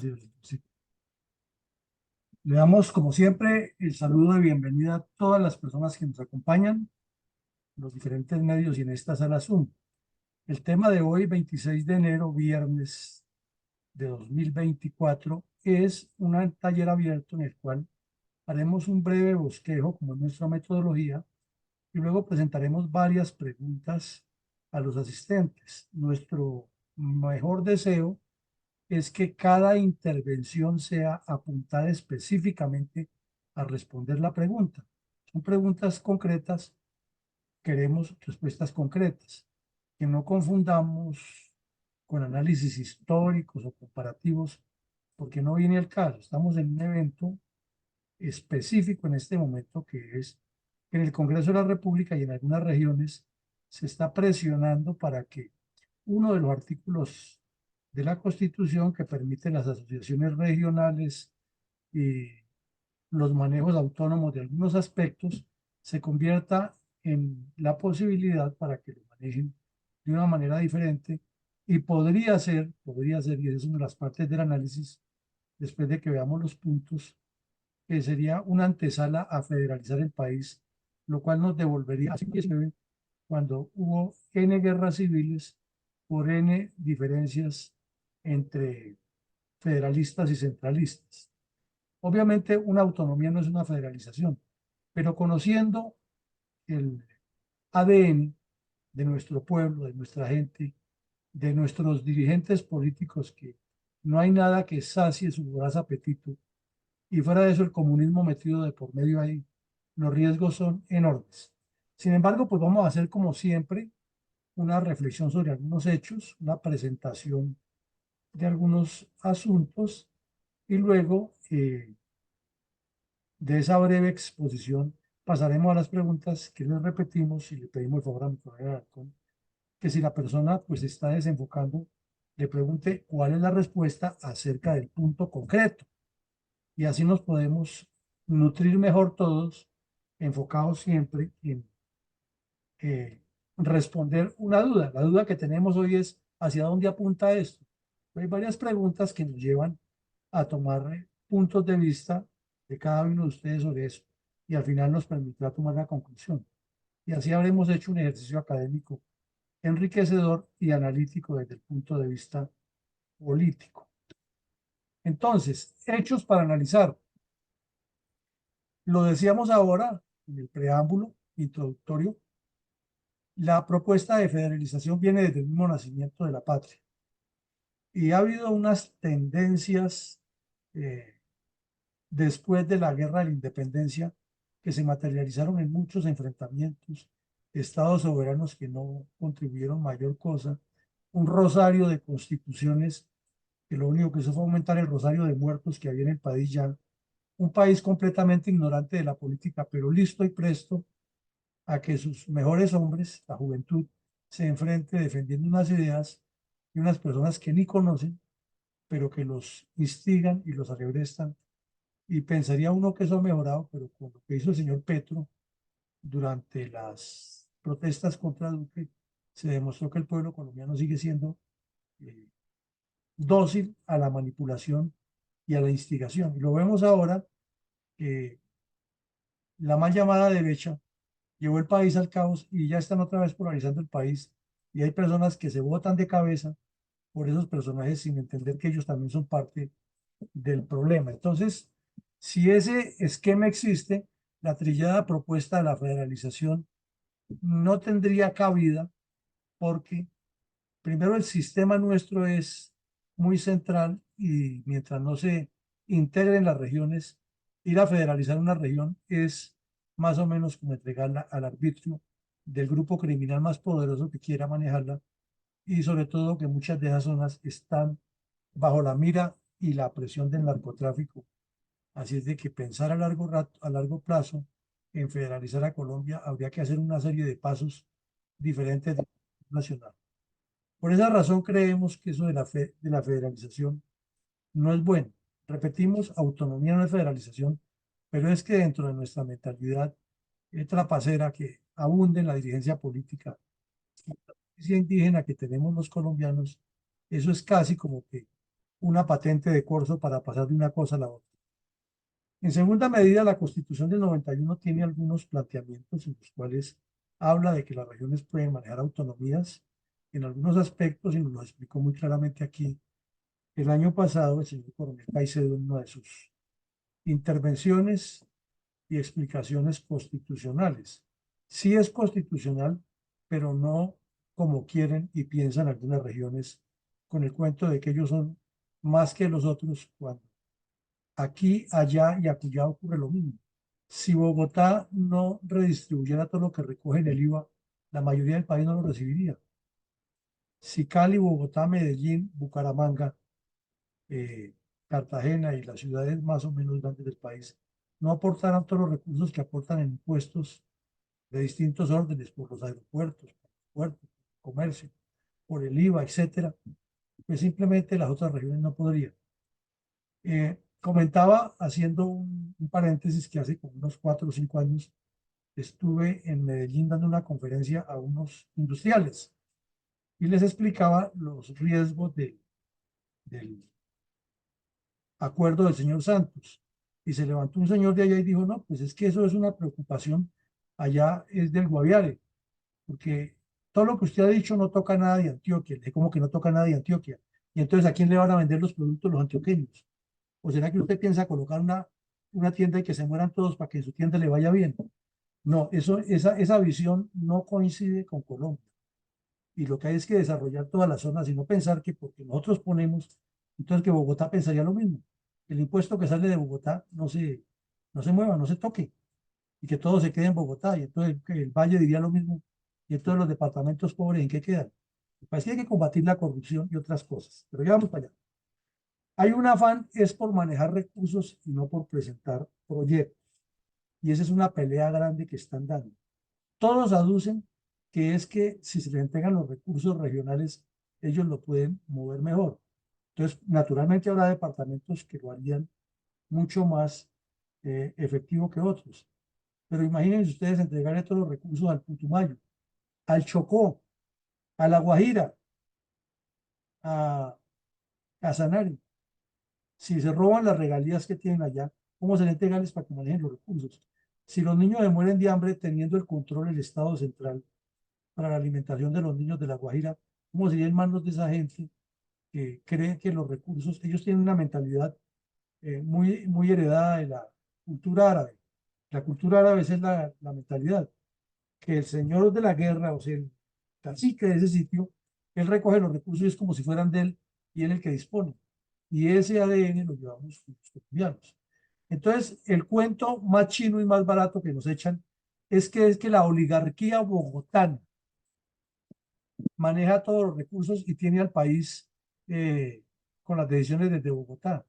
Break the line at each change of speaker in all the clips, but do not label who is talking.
Sí, sí. Le damos, como siempre, el saludo de bienvenida a todas las personas que nos acompañan en los diferentes medios y en esta sala Zoom. El tema de hoy, 26 de enero, viernes de 2024, es un taller abierto en el cual haremos un breve bosquejo, como es nuestra metodología, y luego presentaremos varias preguntas a los asistentes. Nuestro mejor deseo es que cada intervención sea apuntada específicamente a responder la pregunta. Son preguntas concretas, queremos respuestas concretas, que no confundamos con análisis históricos o comparativos, porque no viene el caso. Estamos en un evento específico en este momento que es que en el Congreso de la República y en algunas regiones se está presionando para que uno de los artículos de la Constitución que permite las asociaciones regionales y los manejos autónomos de algunos aspectos se convierta en la posibilidad para que lo manejen de una manera diferente y y esa es una de las partes del análisis, después de que veamos los puntos, que sería una antesala a federalizar el país, lo cual nos devolvería a 2019, cuando hubo N guerras civiles por N diferencias entre federalistas y centralistas. Obviamente, una autonomía no es una federalización, pero conociendo el ADN de nuestro pueblo, de nuestra gente, de nuestros dirigentes políticos, que no hay nada que sacie su voraz apetito, y fuera de eso el comunismo metido de por medio ahí, los riesgos son enormes. Sin embargo, pues vamos a hacer como siempre una reflexión sobre algunos hechos, una presentación de algunos asuntos y luego de esa breve exposición pasaremos a las preguntas que les repetimos y le pedimos el favor a mi colega Alarcón, que si la persona pues está desenfocando, le pregunte cuál es la respuesta acerca del punto concreto y así nos podemos nutrir mejor todos, enfocados siempre en responder una duda. La duda que tenemos hoy es ¿hacia dónde apunta esto? Hay varias preguntas que nos llevan a tomar puntos de vista de cada uno de ustedes sobre eso y al final nos permitirá tomar la conclusión. Y así habremos hecho un ejercicio académico enriquecedor y analítico desde el punto de vista político. Entonces, hechos para analizar. Lo decíamos ahora en el preámbulo introductorio, la propuesta de federalización viene desde el mismo nacimiento de la patria y ha habido unas tendencias eh, después de la guerra de la independencia que se materializaron en muchos enfrentamientos, estados soberanos que no contribuyeron mayor cosa, un rosario de constituciones que lo único que hizo fue aumentar el rosario de muertos que había en el país ya, un país completamente ignorante de la política, pero listo y presto a que sus mejores hombres, la juventud, se enfrente defendiendo unas ideas y unas personas que ni conocen, pero que los instigan y los arrebrestan. Y pensaría uno que eso ha mejorado, pero con lo que hizo el señor Petro durante las protestas contra Duque, se demostró que el pueblo colombiano sigue siendo eh, dócil a la manipulación y a la instigación. Y lo vemos ahora que la mal llamada derecha llevó el país al caos y ya están otra vez polarizando el país. Y hay personas que se botan de cabeza por esos personajes sin entender que ellos también son parte del problema. Entonces, si ese esquema existe, la trillada propuesta de la federalización no tendría cabida porque primero el sistema nuestro es muy central y mientras no se integren las regiones, ir a federalizar una región es más o menos como entregarla al arbitrio del grupo criminal más poderoso que quiera manejarla y sobre todo que muchas de esas zonas están bajo la mira y la presión del narcotráfico. Así es de que pensar a largo plazo en federalizar a Colombia habría que hacer una serie de pasos diferentes de nacional. Por esa razón creemos que eso de la federalización no es bueno. Repetimos, autonomía no es federalización, pero es que dentro de nuestra mentalidad trapacera que abunde en la dirigencia política y la justicia indígena que tenemos los colombianos, eso es casi como que una patente de corso para pasar de una cosa a la otra. En segunda medida, la Constitución del 91 tiene algunos planteamientos en los cuales habla de que las regiones pueden manejar autonomías en algunos aspectos y nos lo explicó muy claramente aquí el año pasado el señor Coronel Caicedo en una de sus intervenciones y explicaciones constitucionales. Sí es constitucional, pero no como quieren y piensan algunas regiones con el cuento de que ellos son más que los otros cuando aquí, allá y acullá ocurre lo mismo. Si Bogotá no redistribuyera todo lo que recoge en el IVA, la mayoría del país no lo recibiría. Si Cali, Bogotá, Medellín, Bucaramanga, eh, Cartagena y las ciudades más o menos grandes del país no aportaran todos los recursos que aportan en impuestos de distintos órdenes, por los aeropuertos, por los puertos, comercio, por el IVA, etcétera, pues simplemente las otras regiones no podrían. Comentaba, haciendo un paréntesis, que hace como unos 4 o 5 años estuve en Medellín dando una conferencia a unos industriales y les explicaba los riesgos del acuerdo del señor Santos. Y se levantó un señor de allá y dijo, no, pues es que eso es una preocupación, allá es del Guaviare, porque todo lo que usted ha dicho no toca nada de Antioquia. Es como que no toca nada de Antioquia. Y entonces, ¿a quién le van a vender los productos los antioqueños? ¿O será que usted piensa colocar una tienda y que se mueran todos para que en su tienda le vaya bien? No, esa visión no coincide con Colombia. Y lo que hay es que desarrollar todas las zonas y no pensar que porque nosotros ponemos, entonces que Bogotá pensaría lo mismo. El impuesto que sale de Bogotá no se mueva, no se toque y que todo se quede en Bogotá. Y entonces que el Valle diría lo mismo. Y entonces los departamentos pobres, ¿en qué quedan? Pues que hay que combatir la corrupción y otras cosas. Pero ya vamos para allá. Hay un afán, es por manejar recursos y no por presentar proyectos. Y esa es una pelea grande que están dando. Todos aducen que es que si se les entregan los recursos regionales, ellos lo pueden mover mejor. Entonces, naturalmente habrá departamentos que lo harían mucho más efectivo que otros. Pero imagínense ustedes entregarle todos los recursos al Putumayo, al Chocó, a La Guajira, a Casanare. Si se roban las regalías que tienen allá, ¿cómo se les entregarles para que manejen los recursos? Si los niños se mueren de hambre teniendo el control del Estado central para la alimentación de los niños de La Guajira, ¿cómo sería en manos de esa gente que cree que los recursos, ellos tienen una mentalidad muy, muy heredada de la cultura árabe? La cultura árabe es la mentalidad que el señor de la guerra, o sea, el cacique de ese sitio, él recoge los recursos y es como si fueran de él y él el que dispone. Y ese ADN lo llevamos los colombianos. Entonces, el cuento más chino y más barato que nos echan es que la oligarquía bogotana maneja todos los recursos y tiene al país con las decisiones desde Bogotá.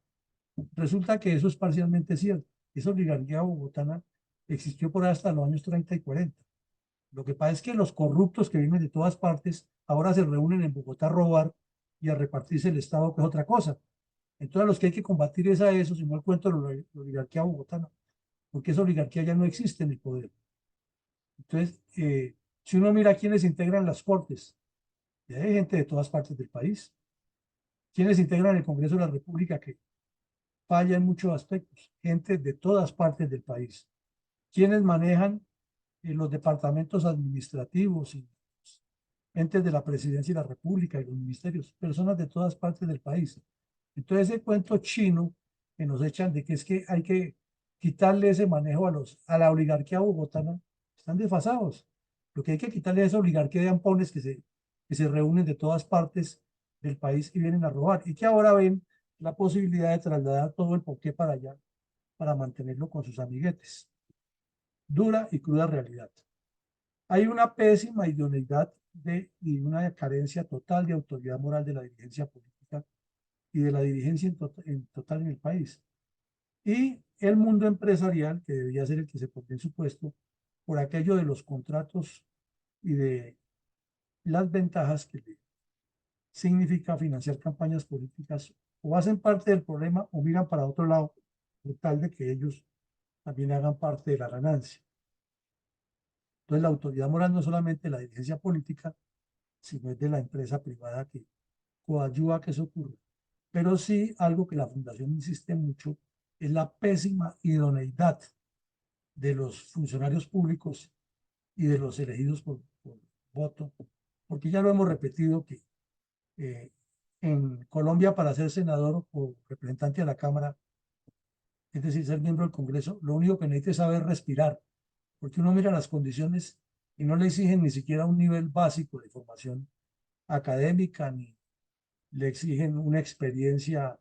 Resulta que eso es parcialmente cierto. Esa oligarquía bogotana existió por hasta los años 30 y 40. Lo que pasa es que los corruptos que vienen de todas partes ahora se reúnen en Bogotá a robar y a repartirse el Estado, que es otra cosa. Entonces, los que hay que combatir es a esos, y no el cuento de la oligarquía bogotana, porque esa oligarquía ya no existe en el poder. Entonces, si uno mira quiénes integran las cortes, ya hay gente de todas partes del país. Quienes integran el Congreso de la República, que falla en muchos aspectos, gente de todas partes del país. Quienes manejan los departamentos administrativos y entes de la Presidencia y la República y los ministerios, personas de todas partes del país. Entonces, ese cuento chino que nos echan de que es que hay que quitarle ese manejo a la oligarquía bogotana, están desfasados. Lo que hay que quitarle es esa oligarquía de ampones que se reúnen de todas partes del país y vienen a robar, y que ahora ven la posibilidad de trasladar todo el porqué para allá para mantenerlo con sus amiguetes. Dura y cruda realidad. Hay una pésima idoneidad y una carencia total de autoridad moral de la dirigencia política y de la dirigencia en total en el país. Y el mundo empresarial, que debería ser el que se pone en su puesto, por aquello de los contratos y de las ventajas que le significa financiar campañas políticas, o hacen parte del problema o miran para otro lado, por tal de que ellos también hagan parte de la ganancia. Entonces, la autoridad moral no es solamente la dirigencia política, sino es de la empresa privada que coadyuva a que eso ocurra. Pero sí algo que la Fundación insiste mucho es la pésima idoneidad de los funcionarios públicos y de los elegidos por voto, porque ya lo hemos repetido que eh, en Colombia para ser senador o representante de la Cámara, es decir, ser miembro del Congreso, lo único que necesita es saber respirar, porque uno mira las condiciones y no le exigen ni siquiera un nivel básico de formación académica, ni le exigen una experiencia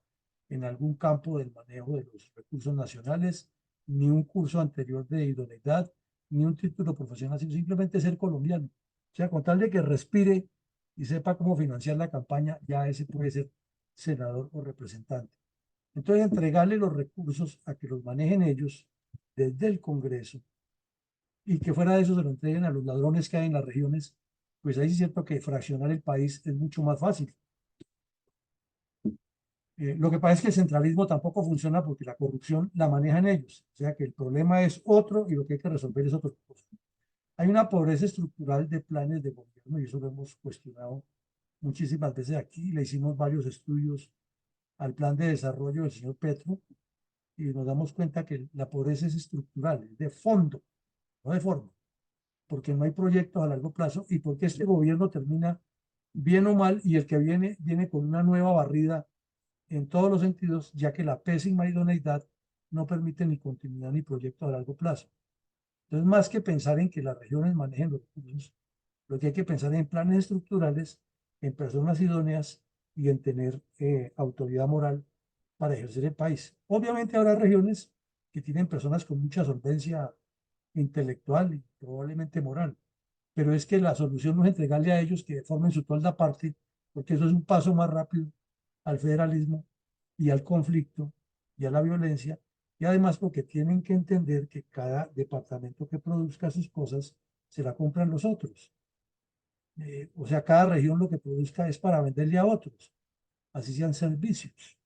en algún campo del manejo de los recursos nacionales, ni un curso anterior de idoneidad, ni un título profesional, sino simplemente ser colombiano. O sea, con tal de que respire y sepa cómo financiar la campaña, ya ese puede ser senador o representante. Entonces, entregarle los recursos a que los manejen ellos desde el Congreso y que fuera de eso se lo entreguen a los ladrones que hay en las regiones, pues ahí sí es cierto que fraccionar el país es mucho más fácil. Lo que pasa es que el centralismo tampoco funciona porque la corrupción la manejan ellos. O sea que el problema es otro y lo que hay que resolver es otra cosa. Hay una pobreza estructural de planes de gobierno y eso lo hemos cuestionado muchísimas veces aquí. Le hicimos varios estudios al plan de desarrollo del señor Petro y nos damos cuenta que la pobreza es estructural, es de fondo, no de forma, porque no hay proyectos a largo plazo y porque este gobierno termina bien o mal y el que viene con una nueva barrida en todos los sentidos, ya que la pésima idoneidad no permite ni continuidad ni proyecto a largo plazo. Entonces, más que pensar en que las regiones manejen los recursos, lo que hay que pensar es en planes estructurales, en personas idóneas y en tener autoridad moral para ejercer el país. Obviamente habrá regiones que tienen personas con mucha solvencia intelectual y probablemente moral, pero es que la solución no es entregarle a ellos que formen su tolda aparte, porque eso es un paso más rápido al federalismo y al conflicto y a la violencia, y además porque tienen que entender que cada departamento que produzca sus cosas se la compran los otros. O sea, cada región lo que produzca es para venderle a otros, así sean servicios.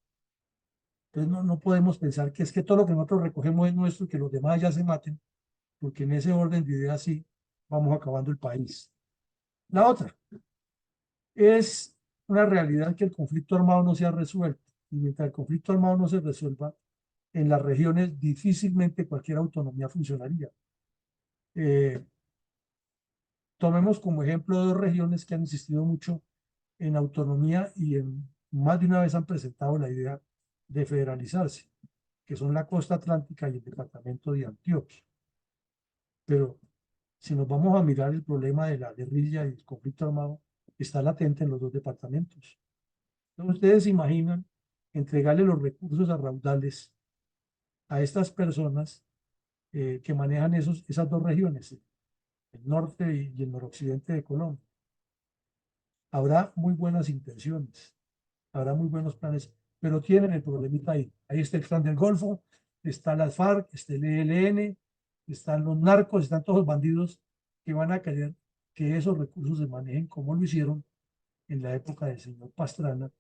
Entonces no podemos pensar que es que todo lo que nosotros recogemos es nuestro y que los demás ya se maten, porque en ese orden de ideas sí vamos acabando el país. La otra es una realidad que el conflicto armado no se ha resuelto. Y mientras el conflicto armado no se resuelva, en las regiones difícilmente cualquier autonomía funcionaría. Eh, Tomemos como ejemplo dos regiones que han insistido mucho en autonomía y más de una vez han presentado la idea de federalizarse, que son la costa atlántica y el departamento de Antioquia. Pero si nos vamos a mirar el problema de la guerrilla y el conflicto armado, está latente en los dos departamentos. Entonces, ustedes se imaginan entregarle los recursos a raudales a estas personas que manejan esas dos regiones, el norte y el noroccidente de Colombia. Habrá muy buenas intenciones, habrá muy buenos planes, pero tienen el problemita ahí. Ahí está el clan del Golfo, está las FARC, está el ELN, están los narcos, están todos los bandidos que van a querer que esos recursos se manejen como lo hicieron en la época del señor Pastrana,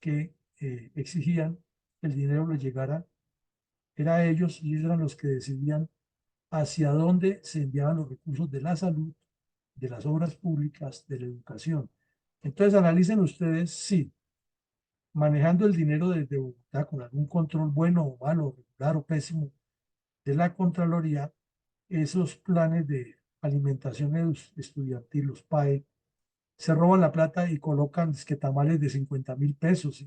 que exigían que el dinero les llegara, era ellos y ellos eran los que decidían hacia dónde se enviaban los recursos de la salud, de las obras públicas, de la educación. Entonces analicen ustedes si manejando el dinero desde Bogotá con algún control bueno o malo, regular o pésimo de la Contraloría, esos planes de alimentación estudiantil, los PAE, se roban la plata y colocan que tamales de 50.000 pesos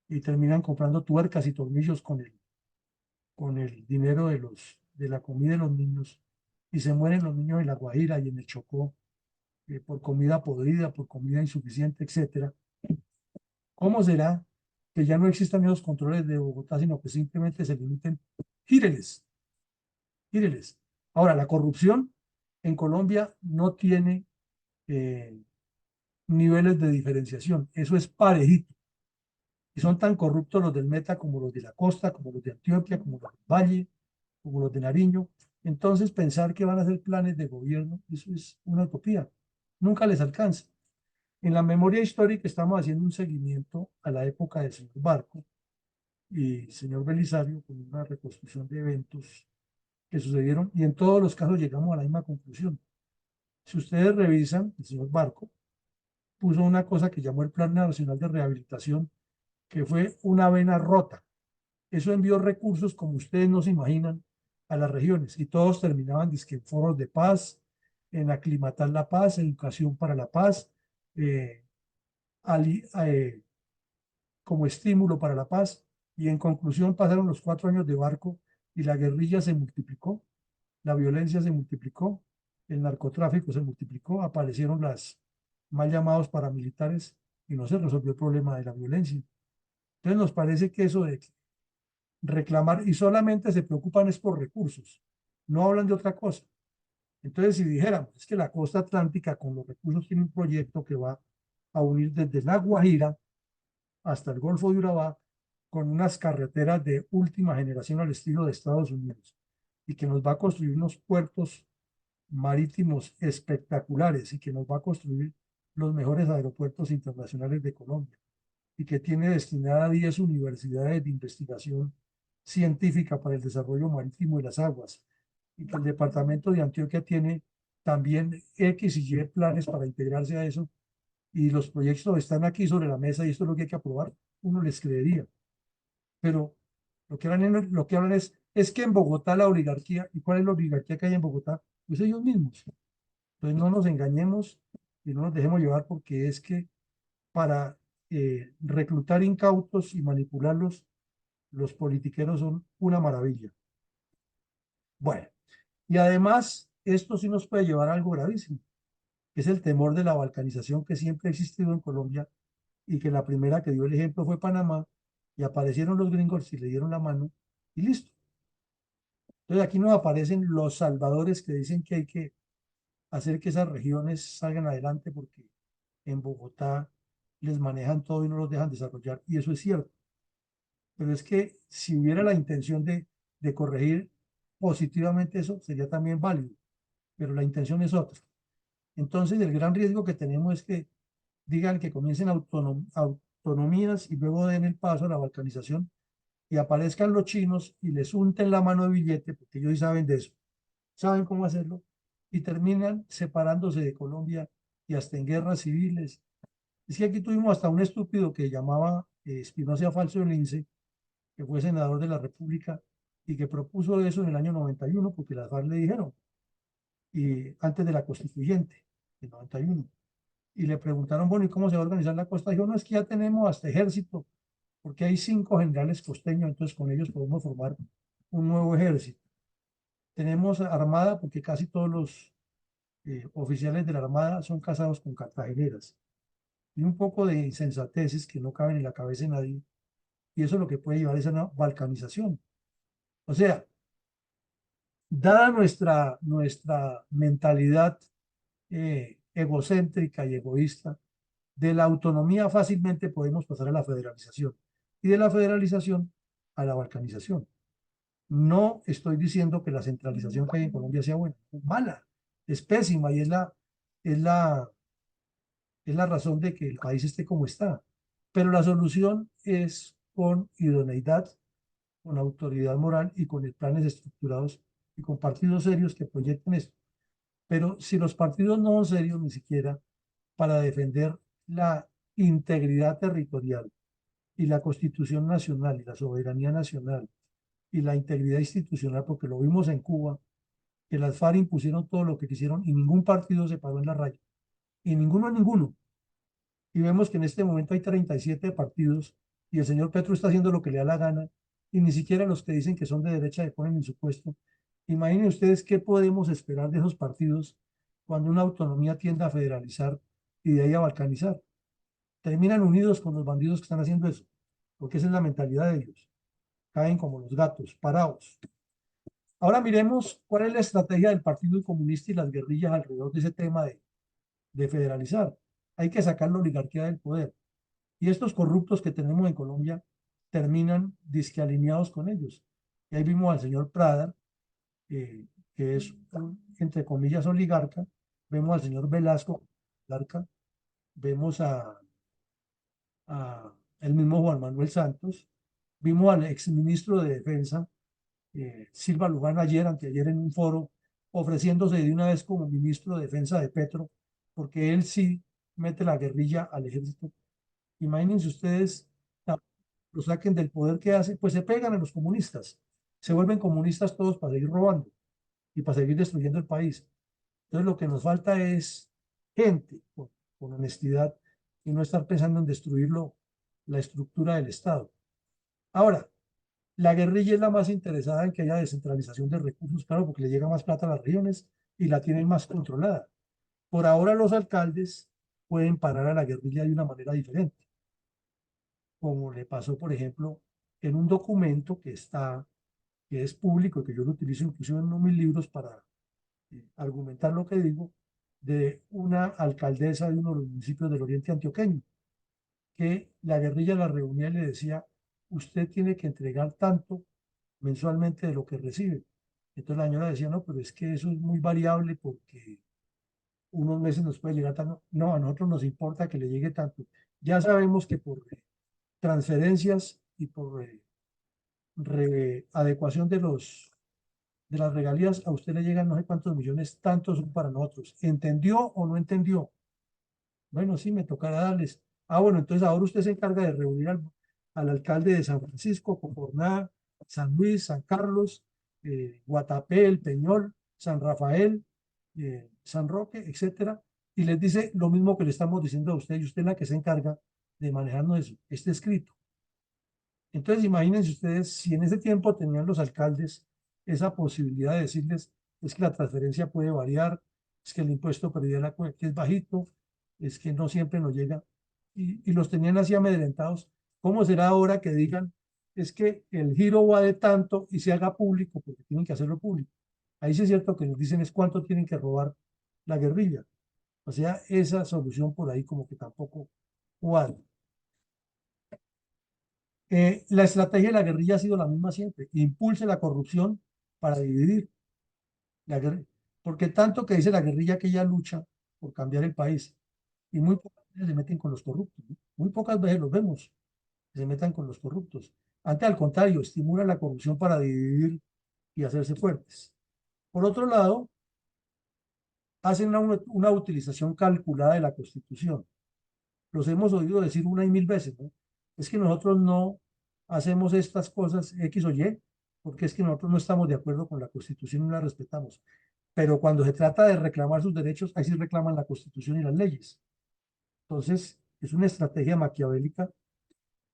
y terminan comprando tuercas y tornillos con el dinero de la comida de los niños y se mueren los niños en La Guajira y en el Chocó por comida podrida, por comida insuficiente, etcétera. ¿Cómo será que ya no existan esos controles de Bogotá, sino que simplemente se limiten? Gíreles, gíreles. Ahora, la corrupción en Colombia no tiene eh, niveles de diferenciación. Eso es parejito. Y son tan corruptos los del Meta como los de la costa, como los de Antioquia, como los del Valle, como los de Nariño. Entonces, pensar que van a hacer planes de gobierno, eso es una utopía. Nunca les alcanza. En la memoria histórica estamos haciendo un seguimiento a la época del señor Barco y señor Belisario con una reconstrucción de eventos que sucedieron y en todos los casos llegamos a la misma conclusión. Si ustedes revisan, el señor Barco puso una cosa que llamó el Plan Nacional de Rehabilitación que fue una vena rota. Eso envió recursos, como ustedes no se imaginan, a las regiones y todos terminaban dizque en foros de paz, en aclimatar la paz, educación para la paz, eh, ali- eh, como estímulo para la paz. Y en conclusión pasaron los 4 años de Barco y la guerrilla se multiplicó, la violencia se multiplicó, el narcotráfico se multiplicó, aparecieron las mal llamados paramilitares y no se resolvió el problema de la violencia. Entonces nos parece que eso de reclamar y solamente se preocupan es por recursos, no hablan de otra cosa. Entonces, si dijéramos, es que la costa atlántica con los recursos tiene un proyecto que va a unir desde La Guajira hasta el Golfo de Urabá con unas carreteras de última generación al estilo de Estados Unidos y que nos va a construir unos puertos marítimos espectaculares y que nos va a construir los mejores aeropuertos internacionales de Colombia y que tiene destinada 10 universidades de investigación científica para el desarrollo marítimo de las aguas y que el departamento de Antioquia tiene también X y Y planes para integrarse a eso y los proyectos están aquí sobre la mesa y esto es lo que hay que aprobar, uno les creería. Pero lo que hablan es que en Bogotá la oligarquía, ¿y cuál es la oligarquía que hay en Bogotá? Pues ellos mismos. Entonces no nos engañemos y no nos dejemos llevar porque es que para reclutar incautos y manipularlos, los politiqueros son una maravilla. Bueno, y además esto sí nos puede llevar a algo gravísimo, que es el temor de la balcanización que siempre ha existido en Colombia y que la primera que dio el ejemplo fue Panamá y aparecieron los gringos y le dieron la mano y listo. Entonces aquí nos aparecen los salvadores que dicen que hay que hacer que esas regiones salgan adelante porque en Bogotá les manejan todo y no los dejan desarrollar. Y eso es cierto. Pero es que si hubiera la intención de corregir positivamente eso, sería también válido. Pero la intención es otra. Entonces, el gran riesgo que tenemos es que digan que comiencen autonomías y luego den el paso a la balcanización y aparezcan los chinos y les unten la mano de billete, porque ellos sí saben de eso, saben cómo hacerlo, y terminan separándose de Colombia y hasta en guerras civiles. Es que aquí tuvimos hasta un estúpido que llamaba Espinosa Falso de Lince, que fue senador de la República y que propuso eso en el año 91, porque las FARC le dijeron, y antes de la constituyente, en 91. Y le preguntaron, bueno, ¿y cómo se va a organizar la costa? Dijo, no, es que ya tenemos hasta ejército, porque hay 5 generales costeños, entonces con ellos podemos formar un nuevo ejército. Tenemos armada, porque casi todos los oficiales de la armada son casados con cartageneras. Y un poco de insensateces que no caben en la cabeza de nadie. Y eso es lo que puede llevar a esa balcanización. O sea, dada nuestra mentalidad egocéntrica y egoísta, de la autonomía fácilmente podemos pasar a la federalización y de la federalización a la balcanización. No estoy diciendo que la centralización que hay en Colombia sea buena, es mala, es pésima y es la, es la razón de que el país esté como está. Pero la solución es con idoneidad, con autoridad moral y con planes estructurados y con partidos serios que proyecten esto. Pero si los partidos no son serios ni siquiera para defender la integridad territorial y la constitución nacional y la soberanía nacional y la integridad institucional, porque lo vimos en Cuba, que las FARC impusieron todo lo que quisieron y ningún partido se paró en la raya, y ninguno. Y vemos que en este momento hay 37 partidos y el señor Petro está haciendo lo que le da la gana y ni siquiera los que dicen que son de derecha le ponen en su puesto. Imaginen ustedes qué podemos esperar de esos partidos cuando una autonomía tienda a federalizar y de ahí a balcanizar. Terminan unidos con los bandidos que están haciendo eso, porque esa es la mentalidad de ellos. Caen como los gatos, parados. Ahora miremos cuál es la estrategia del Partido Comunista y las guerrillas alrededor de ese tema de federalizar. Hay que sacar la oligarquía del poder. Y estos corruptos que tenemos en Colombia terminan disque alineados con ellos. Y ahí vimos al señor Prada, que es un, entre comillas, oligarca. Vemos al señor Velasco, oligarca. Vemos a el mismo Juan Manuel Santos. Vimos al exministro de Defensa, Silva Luján, anteayer en un foro, ofreciéndose de una vez como ministro de Defensa de Petro, porque él sí mete la guerrilla al ejército. Imagínense ustedes lo saquen del poder que hacen, pues se pegan a los comunistas. Se vuelven comunistas todos para seguir robando y para seguir destruyendo el país. Entonces lo que nos falta es gente con honestidad y no estar pensando en destruirlo, la estructura del Estado. Ahora, la guerrilla es la más interesada en que haya descentralización de recursos, claro, porque le llega más plata a las regiones y la tienen más controlada. Por ahora los alcaldes pueden parar a la guerrilla de una manera diferente, como le pasó, por ejemplo, en un documento que es público, que yo lo utilizo incluso en uno de mis libros para argumentar lo que digo, de una alcaldesa de uno de los municipios del oriente antioqueño, que la guerrilla la reunía y le decía, usted tiene que entregar tanto mensualmente de lo que recibe. Entonces la señora decía, no, pero es que eso es muy variable porque unos meses nos puede llegar tanto. No, a nosotros nos importa que le llegue tanto. Ya sabemos que por transferencias y por adecuación de las regalías, a usted le llegan no sé cuántos millones, tantos son para nosotros. ¿Entendió o no entendió? Bueno, sí, me tocará darles. Ah, bueno, entonces ahora usted se encarga de reunir al alcalde de San Francisco, Concorná, San Luis, San Carlos, Guatapé, El Peñol, San Rafael, San Roque, etcétera, y les dice lo mismo que le estamos diciendo a usted, y usted es la que se encarga de manejarnos eso. Está escrito. Entonces, imagínense ustedes si en ese tiempo tenían los alcaldes esa posibilidad de decirles, es que la transferencia puede variar, es que el impuesto predial que es bajito, es que no siempre nos llega, y los tenían así amedrentados. ¿Cómo será ahora que digan, es que el giro va de tanto y se haga público, porque tienen que hacerlo público? Ahí sí es cierto que nos dicen es cuánto tienen que robar la guerrilla. O sea, esa solución por ahí como que tampoco cuadra. La estrategia de la guerrilla ha sido la misma siempre. Impulse la corrupción para dividir la guerrilla. Porque tanto que dice la guerrilla que ella lucha por cambiar el país. Y muy pocas veces se meten con los corruptos, ¿no? Muy pocas veces los vemos que se metan con los corruptos. Antes, al contrario, estimula la corrupción para dividir y hacerse fuertes. Por otro lado, hacen una utilización calculada de la Constitución. Los hemos oído decir una y mil veces, ¿no? Es que nosotros no hacemos estas cosas X o Y, porque es que nosotros no estamos de acuerdo con la Constitución y no la respetamos. Pero cuando se trata de reclamar sus derechos, ahí sí reclaman la Constitución y las leyes. Entonces, es una estrategia maquiavélica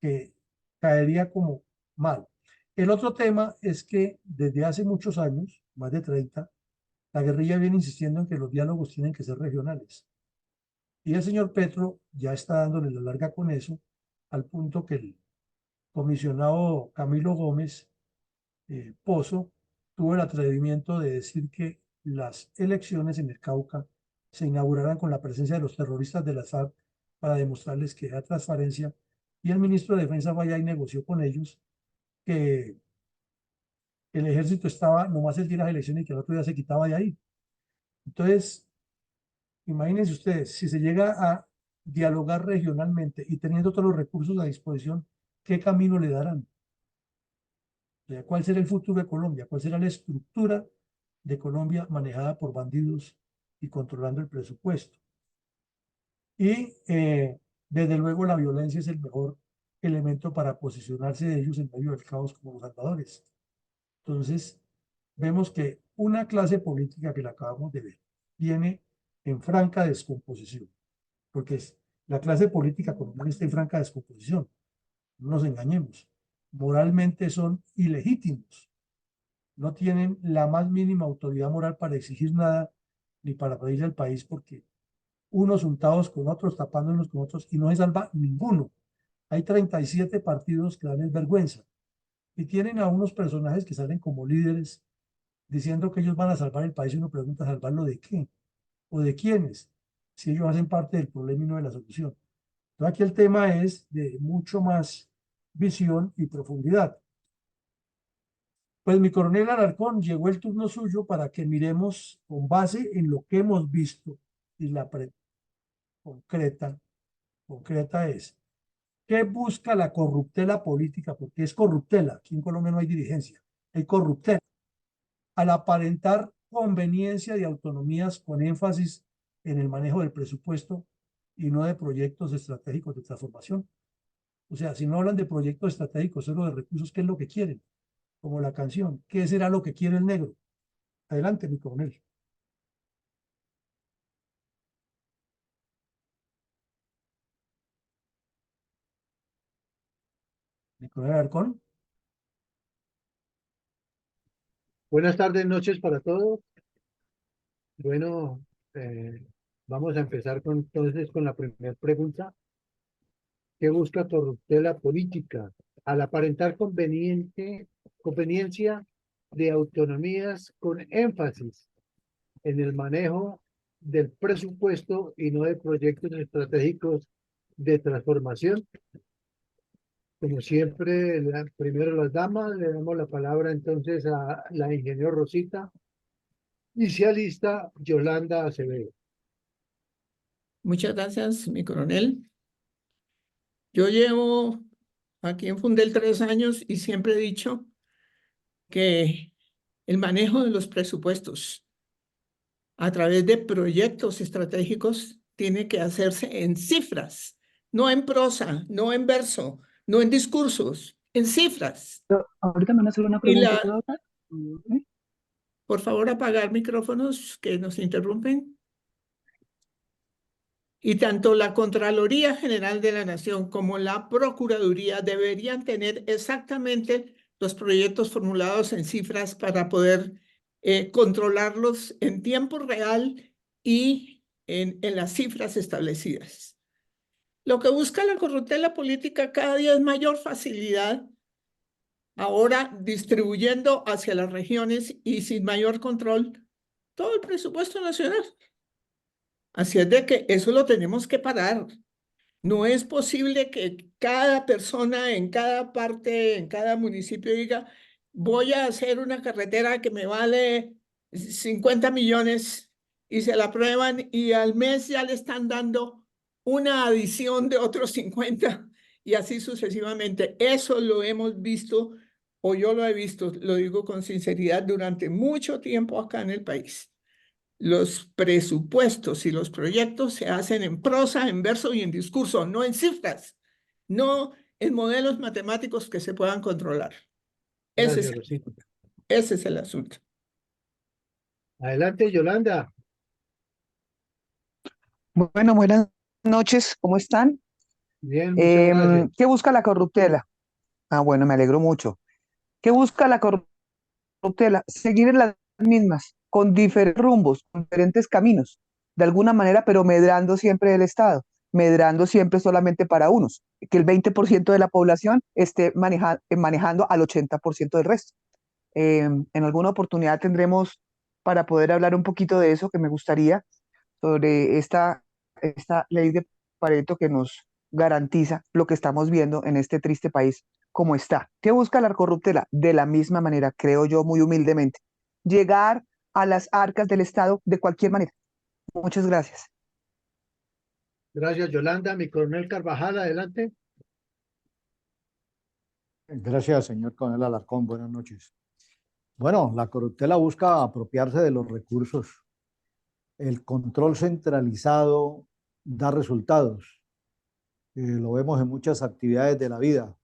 que caería como mal. El otro tema es que desde hace muchos años, más de 30, la guerrilla viene insistiendo en que los diálogos tienen que ser regionales. Y el señor Petro ya está dándole la larga con eso, al punto que el comisionado Camilo Gómez Pozo tuvo el atrevimiento de decir que las elecciones en el Cauca se inaugurarán con la presencia de los terroristas de la FARC para demostrarles que hay transparencia. Y el ministro de Defensa fue allá y negoció con ellos que el ejército estaba nomás el día de las elecciones y que el otro día se quitaba de ahí. Entonces, imagínense ustedes, si se llega a dialogar regionalmente y teniendo todos los recursos a disposición, ¿qué camino le darán? O sea, ¿cuál será el futuro de Colombia? ¿Cuál será la estructura de Colombia manejada por bandidos y controlando el presupuesto? Y desde luego la violencia es el mejor elemento para posicionarse de ellos en medio del caos como los salvadores. Entonces, vemos que una clase política que la acabamos de ver viene en franca descomposición, porque la clase política colombiana está en franca descomposición, no nos engañemos, moralmente son ilegítimos, no tienen la más mínima autoridad moral para exigir nada ni para pedirle al país, porque unos untados con otros, tapando unos con otros, y no se salva ninguno. Hay 37 partidos que dan vergüenza y tienen a unos personajes que salen como líderes diciendo que ellos van a salvar el país y uno pregunta, ¿salvarlo de qué? ¿O de quiénes? Si ellos hacen parte del problema y no de la solución. Entonces aquí el tema es de mucho más visión y profundidad. Pues mi coronel Alarcón, llegó el turno suyo para que miremos con base en lo que hemos visto y la concreta, concreta es, ¿qué busca la corruptela política? Porque es corruptela, aquí en Colombia no hay dirigencia, hay corruptela al aparentar conveniencia de autonomías con énfasis en el manejo del presupuesto y no de proyectos estratégicos de transformación. O sea, si no hablan de proyectos estratégicos, solo de recursos, ¿qué es lo que quieren? Como la canción, ¿qué será lo que quiere el negro? Adelante, mi coronel. Mi coronel Arcón.
Buenas tardes, noches para todos. Bueno, eh, vamos a empezar entonces con la primera pregunta. ¿Qué busca corruptela política? Al aparentar conveniencia de autonomías con énfasis en el manejo del presupuesto y no de proyectos estratégicos de transformación. Como siempre, primero las damas, le damos la palabra entonces a la ingeniera Rosita, inicialista Yolanda Acevedo.
Muchas gracias, mi coronel. Yo llevo aquí en Fundel 3 años y siempre he dicho que el manejo de los presupuestos a través de proyectos estratégicos tiene que hacerse en cifras, no en prosa, no en verso, no en discursos, en cifras.
Ahorita me van a hacer una
Y
pregunta, ¿puedo hablar? ¿Eh?
por favor, apagar micrófonos que nos interrumpen. Y tanto la Contraloría General de la Nación como la Procuraduría deberían tener exactamente los proyectos formulados en cifras para poder controlarlos en tiempo real y en las cifras establecidas. Lo que busca la corruptela política cada día es mayor facilidad, ahora distribuyendo hacia las regiones y sin mayor control todo el presupuesto nacional. Así es de que eso lo tenemos que parar. No es posible que cada persona en cada parte, en cada municipio diga, voy a hacer una carretera que me vale 50 millones y se la aprueban y al mes ya le están dando una adición de otros 50 y así sucesivamente. Eso lo hemos visto, o yo lo he visto, lo digo con sinceridad, durante mucho tiempo acá en el país. Los presupuestos y los proyectos se hacen en prosa, en verso y en discurso, no en cifras, no en modelos matemáticos que se puedan controlar.
Gracias, Rosita.
Ese es el asunto.
Adelante, Yolanda.
Bueno, buenas noches, ¿cómo están?
Bien, muchas gracias.
¿Qué busca la corruptela? Ah, bueno, me alegro mucho. ¿Qué busca la corruptela? Seguir en las mismas, con diferentes rumbos, con diferentes caminos, de alguna manera, pero medrando siempre el Estado, medrando siempre solamente para unos, que el 20% de la población esté manejando al 80% del resto. En alguna oportunidad tendremos para poder hablar un poquito de eso, que me gustaría, sobre esta ley de Pareto que nos garantiza lo que estamos viendo en este triste país como está. ¿Qué busca la corruptela? De la misma manera, creo yo muy humildemente, llegar a las arcas del Estado de cualquier manera. Muchas gracias.
Gracias, Yolanda. Mi coronel Carvajal, adelante.
Gracias, señor coronel Alarcón. Buenas noches. Bueno, la corruptela busca apropiarse de los recursos. El control centralizado da resultados. Lo vemos en muchas actividades de la vida,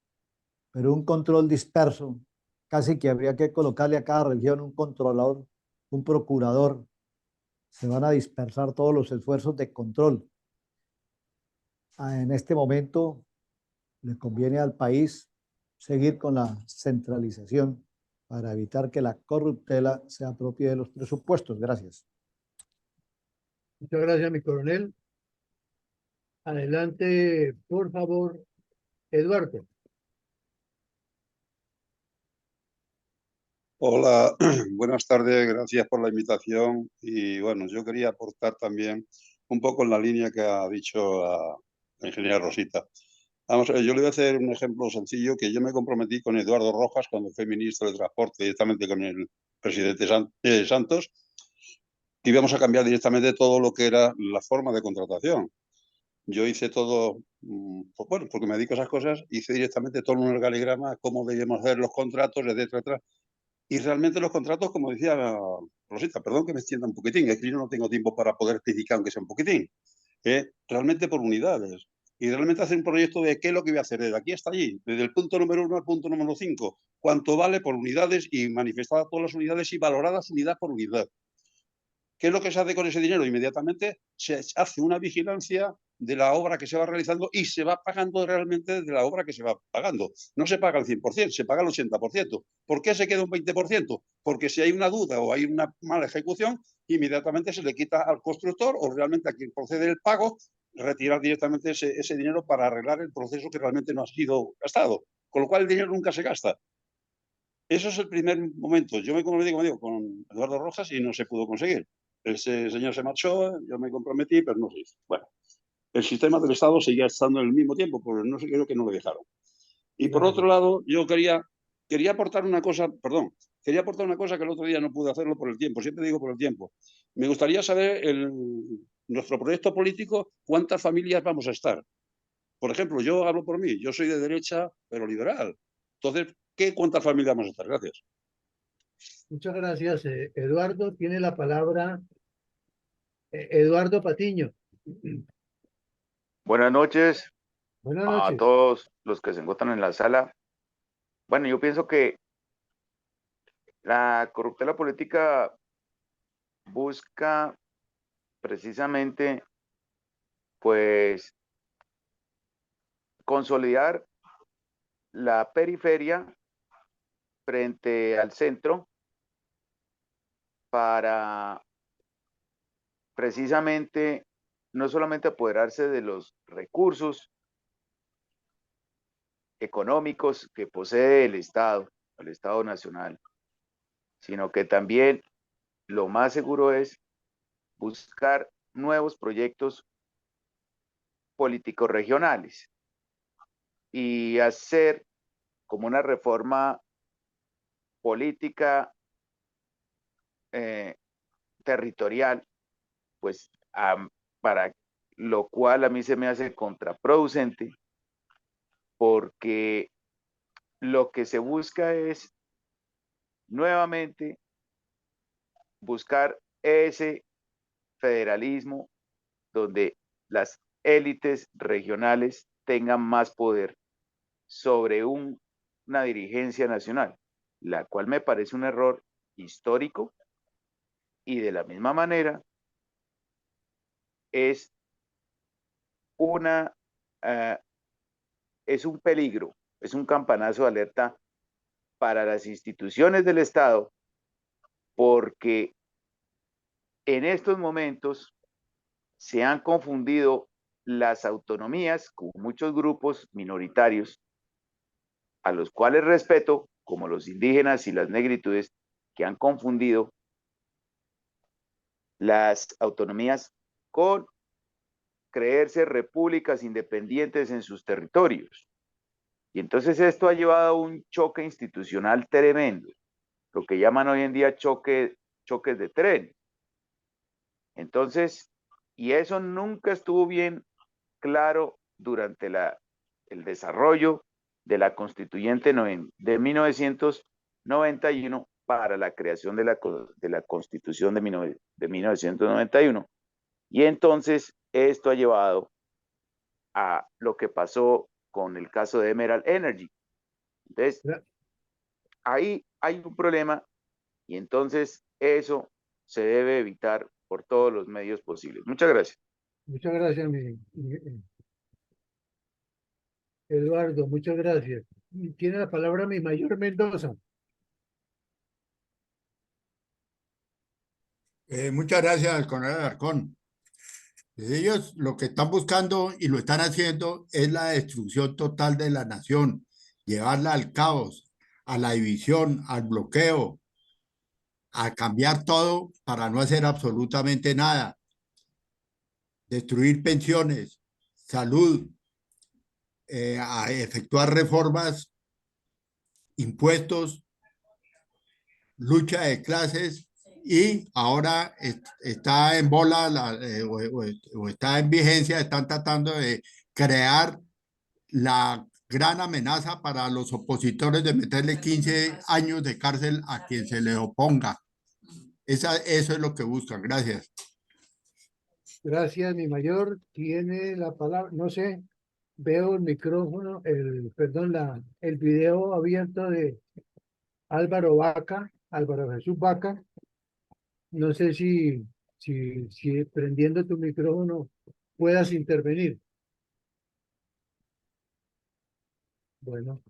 pero un control disperso, casi que habría que colocarle a cada región un controlador, un procurador. Se van a dispersar todos los esfuerzos de control. En este momento le conviene al país seguir con la centralización para evitar que la corruptela se apropie de los presupuestos. Gracias.
Muchas gracias, mi coronel. Adelante, por favor, Eduardo.
Hola, buenas tardes, gracias por la invitación. Y bueno, yo quería aportar también un poco en la línea que ha dicho la ingeniera Rosita. Vamos a ver, yo le voy a hacer un ejemplo sencillo que yo me comprometí con Eduardo Rojas cuando fue ministro de Transporte directamente con el presidente Santos, que íbamos a cambiar directamente todo lo que era la forma de contratación. Yo hice todo, pues bueno, porque me dedico a esas cosas, hice directamente todo un organigrama, cómo debíamos hacer los contratos, etcétera. Y realmente los contratos, como decía Rosita, perdón que me extienda un poquitín, es que yo no tengo tiempo para poder especificar aunque sea un poquitín, realmente por unidades. y realmente hacer un proyecto de qué es lo que voy a hacer desde aquí hasta allí, desde el punto número 1 al punto número 5, cuánto vale por unidades y manifestadas todas las unidades y valoradas unidad por unidad. ¿Qué es lo que se hace con ese dinero? Inmediatamente se hace una vigilancia de la obra que se va realizando y se va pagando realmente de la obra que se va pagando. No se paga el 100%, se paga el 80%. ¿Por qué se queda un 20%? Porque si hay una duda o hay una mala ejecución, inmediatamente se le quita al constructor o realmente a quien procede el pago, retirar directamente ese dinero para arreglar el proceso que realmente no ha sido gastado. Con lo cual el dinero nunca se gasta. Eso es el primer momento. Yo me comprometí, como digo, con Eduardo Rojas y no se pudo conseguir. Ese señor se marchó, yo me comprometí, pero no se hizo. Bueno, el sistema del Estado seguía estando en el mismo tiempo, porque no sé, creo que no lo dejaron. Y por otro lado, yo quería aportar una cosa, perdón, quería aportar una cosa que el otro día no pude hacerlo por el tiempo, siempre digo por el tiempo. Me gustaría saber, nuestro proyecto político, cuántas familias vamos a estar. Por ejemplo, yo hablo por mí, yo soy de derecha, pero liberal. Entonces, ¿cuántas familias vamos a estar? Gracias.
Muchas gracias, Eduardo. Tiene la palabra Eduardo Patiño.
Buenas noches
Buenas
a
noches.
todos los que se encuentran en la sala. Bueno, yo pienso que la corruptela política busca precisamente, pues, consolidar la periferia frente al centro para precisamente no solamente apoderarse de los recursos económicos que posee el Estado nacional, sino que también lo más seguro es buscar nuevos proyectos políticos regionales y hacer como una reforma política territorial, pues para lo cual a mí se me hace contraproducente, porque lo que se busca es nuevamente buscar ese federalismo donde las élites regionales tengan más poder sobre una dirigencia nacional, la cual me parece un error histórico y de la misma manera es es un peligro, es un campanazo de alerta para las instituciones del Estado, porque en estos momentos se han confundido las autonomías con muchos grupos minoritarios, a los cuales respeto, como los indígenas y las negritudes, que han confundido las autonomías con creerse repúblicas independientes en sus territorios. Y entonces esto ha llevado a un choque institucional tremendo, lo que llaman hoy en día choques de tren. Entonces, y eso nunca estuvo bien claro durante el desarrollo de la constituyente de 1991 para la creación de la constitución de 1991. Y entonces esto ha llevado a lo que pasó con el caso de Emerald Energy. Entonces, ahí hay un problema y entonces eso se debe evitar por todos los medios posibles. Muchas gracias.
Muchas gracias, Eduardo. Muchas gracias. Y tiene la palabra mi mayor Mendoza.
Muchas gracias, coronel Alarcón. Ellos lo que están buscando y lo están haciendo es la destrucción total de la nación, llevarla al caos, a la división, al bloqueo, a cambiar todo para no hacer absolutamente nada, destruir pensiones, salud, a efectuar reformas, impuestos, lucha de clases y ahora está en bola o está en vigencia, están tratando de crear la gran amenaza para los opositores de meterle 15 años de cárcel a quien se les oponga. Eso es lo que buscan. Gracias.
Gracias, mi mayor. Tiene la palabra, no sé, Veo el micrófono, el video abierto de Álvaro Vaca, Álvaro Jesús Vaca. No sé si prendiendo tu micrófono puedas intervenir. Bueno,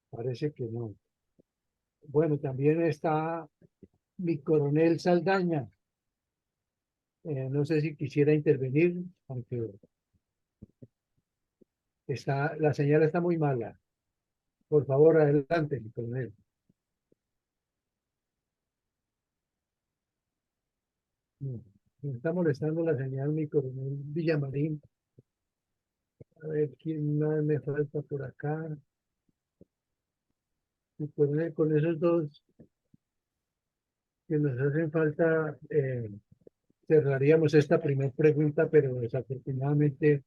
parece que no. Bueno, también está mi coronel Saldaña. No sé si quisiera intervenir, aunque la señal está muy mala. Por favor, adelante, mi coronel. Me está molestando la señal, mi coronel Villamarín. A ver, ¿quién más me falta por acá? Mi coronel, con esos dos que nos hacen falta, cerraríamos esta primera pregunta, pero desafortunadamente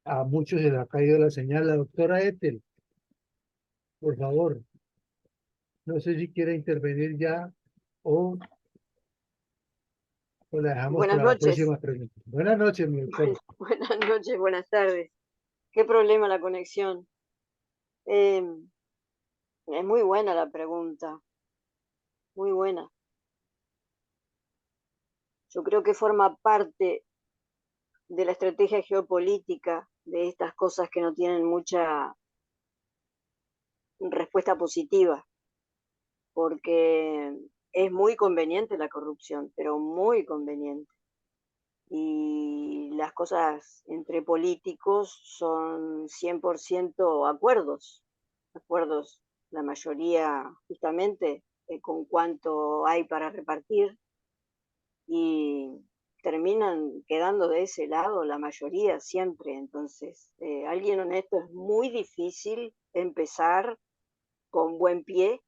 a muchos se les ha caído la señal. La doctora Ethel, por favor, no sé si quiere intervenir ya o la dejamos
Buenas
para la
noches.
próxima pregunta. Buenas noches, mi doctor.
Buenas noches, buenas tardes. ¿Qué problema la conexión? Es muy buena la pregunta, muy buena. Yo creo que forma parte de la estrategia geopolítica de estas cosas que no tienen mucha respuesta positiva, porque es muy conveniente la corrupción, pero muy conveniente. Y las cosas entre políticos son 100% acuerdos, la mayoría justamente con cuánto hay para repartir, y terminan quedando de ese lado la mayoría siempre. Entonces, alguien honesto, es muy difícil empezar con buen pie,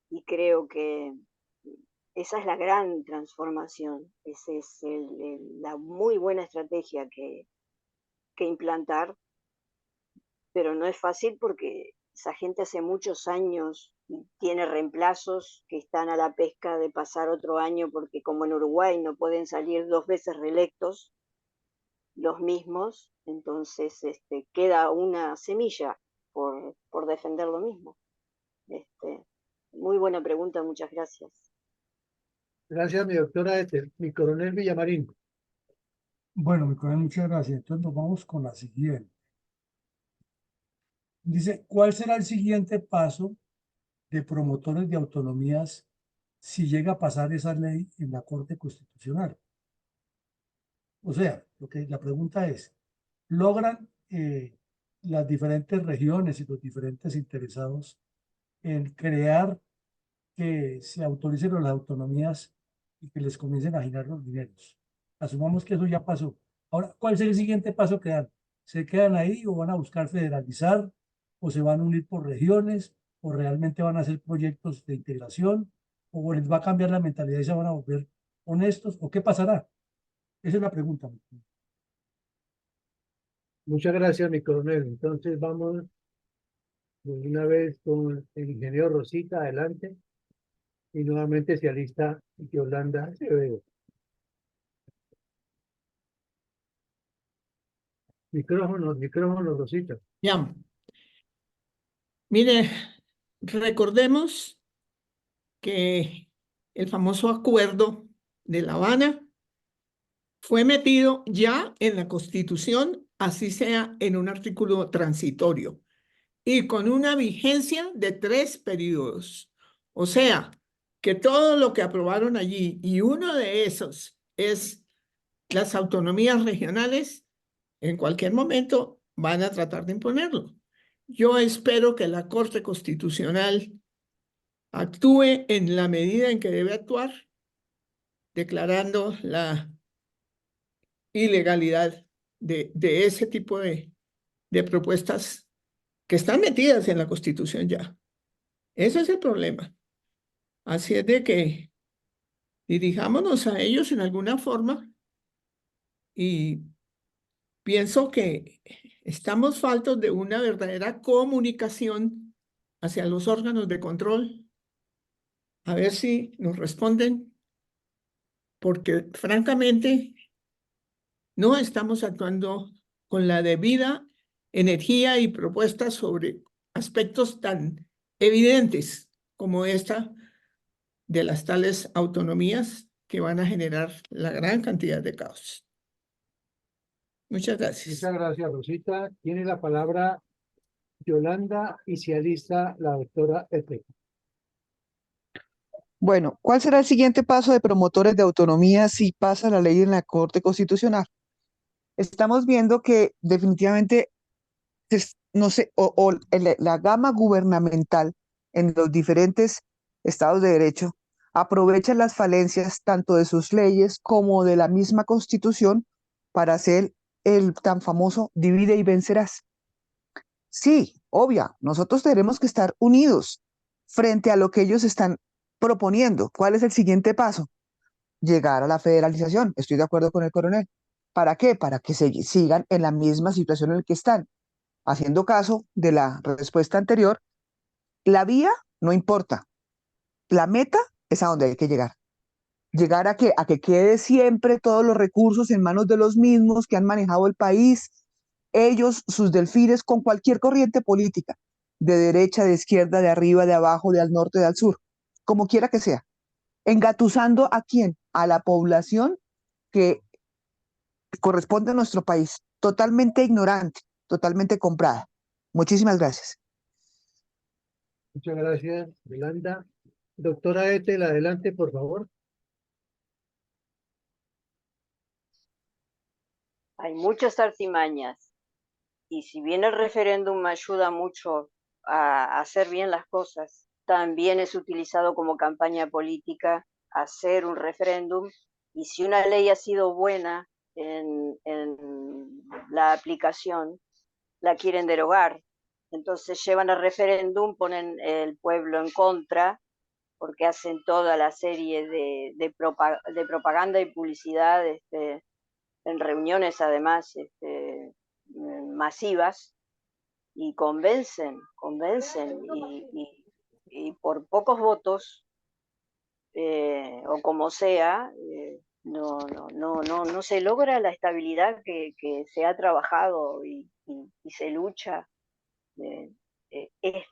y creo que esa es la gran transformación, esa es la muy buena estrategia que implantar, pero no es fácil porque esa gente hace muchos años tiene reemplazos que están a la pesca de pasar otro año, porque como en Uruguay no pueden salir 2 veces reelectos los mismos, entonces queda una semilla por defender lo mismo. Muy buena pregunta, muchas gracias.
Gracias, mi doctora Ethel. Mi coronel Villamarín.
Bueno, mi coronel, muchas gracias. Entonces nos vamos con la siguiente. Dice, ¿cuál será el siguiente paso de promotores de autonomías si llega a pasar esa ley en la Corte Constitucional? O sea, la pregunta es, ¿logran las diferentes regiones y los diferentes interesados en crear que se autoricen las autonomías y que les comiencen a girar los dineros? Asumamos que eso ya pasó. Ahora, ¿cuál es el siguiente paso que dan? ¿Se quedan ahí o van a buscar federalizar o se van a unir por regiones o realmente van a hacer proyectos de integración o les va a cambiar la mentalidad y se van a volver honestos o qué pasará? Esa es la pregunta.
Muchas gracias, mi coronel. Entonces vamos de una vez con el ingeniero Rosita, adelante. Y nuevamente se alista Yolanda Acevedo. Micrófono, Rosita.
Ya. Mire, recordemos que el famoso acuerdo de La Habana fue metido ya en la Constitución, así sea en un artículo transitorio, y con una vigencia de 3 periodos. O sea, que todo lo que aprobaron allí, y uno de esos es las autonomías regionales, en cualquier momento van a tratar de imponerlo. Yo espero que la Corte Constitucional actúe en la medida en que debe actuar, declarando la ilegalidad de ese tipo de propuestas que están metidas en la Constitución ya. Ese es el problema. Así es de que dirijámonos a ellos en alguna forma, y pienso que estamos faltos de una verdadera comunicación hacia los órganos de control, a ver si nos responden, porque francamente no estamos actuando con la debida energía y propuestas sobre aspectos tan evidentes como esta de las tales autonomías que van a generar la gran cantidad de caos. Muchas gracias.
Muchas gracias, Rosita. Tiene la palabra Yolanda y se alista la doctora Ete.
Bueno, ¿cuál será el siguiente paso de promotores de autonomía si pasa la ley en la Corte Constitucional? Estamos viendo que definitivamente, no sé, la gama gubernamental en los diferentes estados de derecho aprovecha las falencias tanto de sus leyes como de la misma Constitución para hacer el tan famoso divide y vencerás. Sí, obvia, nosotros tenemos que estar unidos frente a lo que ellos están proponiendo. ¿Cuál es el siguiente paso? Llegar a la federalización. Estoy de acuerdo con el coronel. ¿Para qué? Para que sigan en la misma situación en la que están. Haciendo caso de la respuesta anterior, la vía no importa. La meta es a donde hay que llegar. Llegar a que quede siempre todos los recursos en manos de los mismos que han manejado el país, ellos, sus delfines, con cualquier corriente política, de derecha, de izquierda, de arriba, de abajo, de al norte, de al sur, como quiera que sea. ¿Engatusando a quién? A la población que corresponde a nuestro país, totalmente ignorante, totalmente comprada. Muchísimas gracias.
Muchas gracias, Yolanda. Doctora Ethel, adelante, por favor.
Hay muchas artimañas y si bien el referéndum ayuda mucho a hacer bien las cosas, también es utilizado como campaña política hacer un referéndum, y si una ley ha sido buena en la aplicación, la quieren derogar. Entonces llevan al referéndum, ponen el pueblo en contra, porque hacen toda la serie de propaganda y publicidad en reuniones además masivas, y convencen y por pocos votos o como sea, no se logra la estabilidad que se ha trabajado y se lucha. Es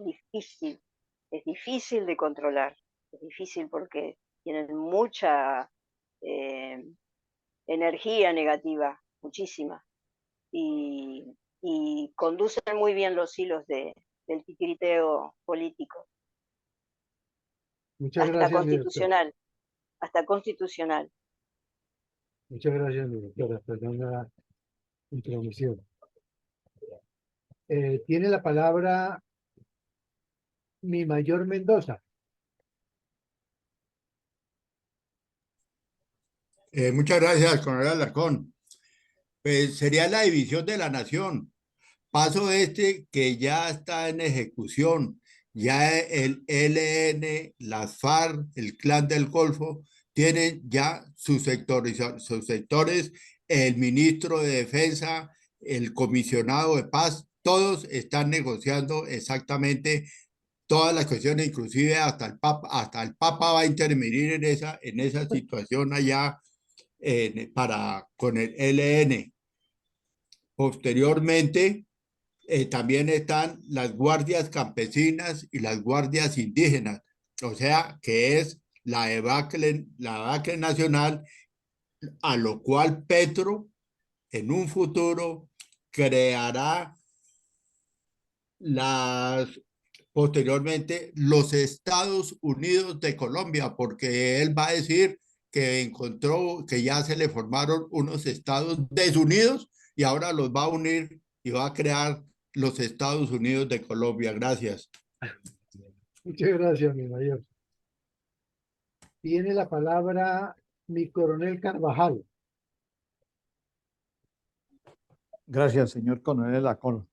difícil de controlar, es difícil porque tienen mucha energía negativa, muchísima, y conducen muy bien los hilos del titiriteo político,
Muchas gracias, mi doctora.
hasta constitucional.
Muchas gracias, mi doctora. Perdón la intromisión. Tiene la palabra mi mayor Mendoza.
Muchas gracias, coronel Alarcón. Pues sería la división de la nación. Paso este que ya está en ejecución. Ya el ELN, las FARC, el Clan del Golfo, tienen ya sus sectores, el ministro de Defensa, el comisionado de paz, todos están negociando exactamente todas las cuestiones, inclusive hasta el Papa va a intervenir en esa situación allá con el ELN. Posteriormente, también están las guardias campesinas y las guardias indígenas, o sea, que es la debacle nacional, a lo cual Petro en un futuro creará posteriormente los Estados Unidos de Colombia, porque él va a decir que encontró que ya se le formaron unos estados desunidos y ahora los va a unir y va a crear los Estados Unidos de Colombia. Gracias.
Muchas gracias, mi mayor. Tiene la palabra mi coronel Carvajal.
Gracias, señor coronel Alarcón.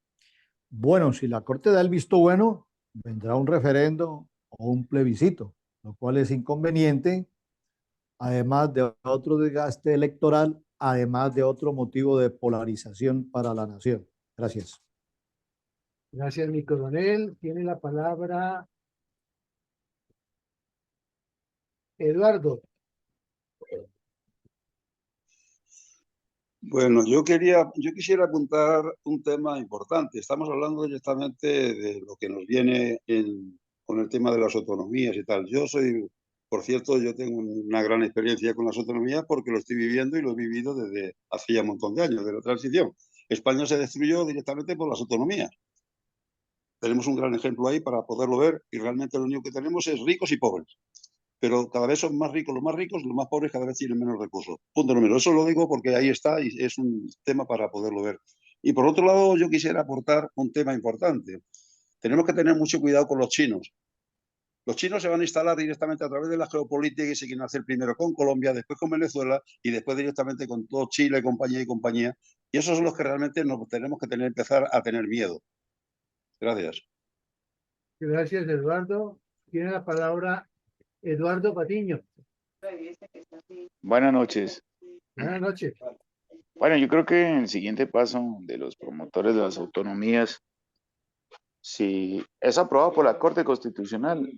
Bueno, si la Corte da el visto bueno, vendrá un referendo o un plebiscito, lo cual es inconveniente, además de otro desgaste electoral, además de otro motivo de polarización para la nación. Gracias.
Gracias, mi coronel. Tiene la palabra Eduardo.
Bueno, yo quisiera apuntar un tema importante. Estamos hablando directamente de lo que nos viene con el tema de las autonomías y tal. Por cierto, yo tengo una gran experiencia con las autonomías porque lo estoy viviendo y lo he vivido desde hace ya un montón de años, de la transición. España se destruyó directamente por las autonomías. Tenemos un gran ejemplo ahí para poderlo ver y realmente lo único que tenemos es ricos y pobres. Pero cada vez son más ricos, los más pobres cada vez tienen menos recursos. Punto número. Eso lo digo porque ahí está y es un tema para poderlo ver. Y por otro lado, yo quisiera aportar un tema importante. Tenemos que tener mucho cuidado con los chinos. Los chinos se van a instalar directamente a través de la geopolítica y se quieren hacer primero con Colombia, después con Venezuela y después directamente con todo Chile, compañía y compañía. Y esos son los que realmente nos tenemos que empezar a tener miedo. Gracias.
Gracias, Eduardo. Tiene la palabra Eduardo Patiño.
Buenas noches.
Buenas noches.
Bueno, yo creo que el siguiente paso de los promotores de las autonomías, si es aprobado por la Corte Constitucional,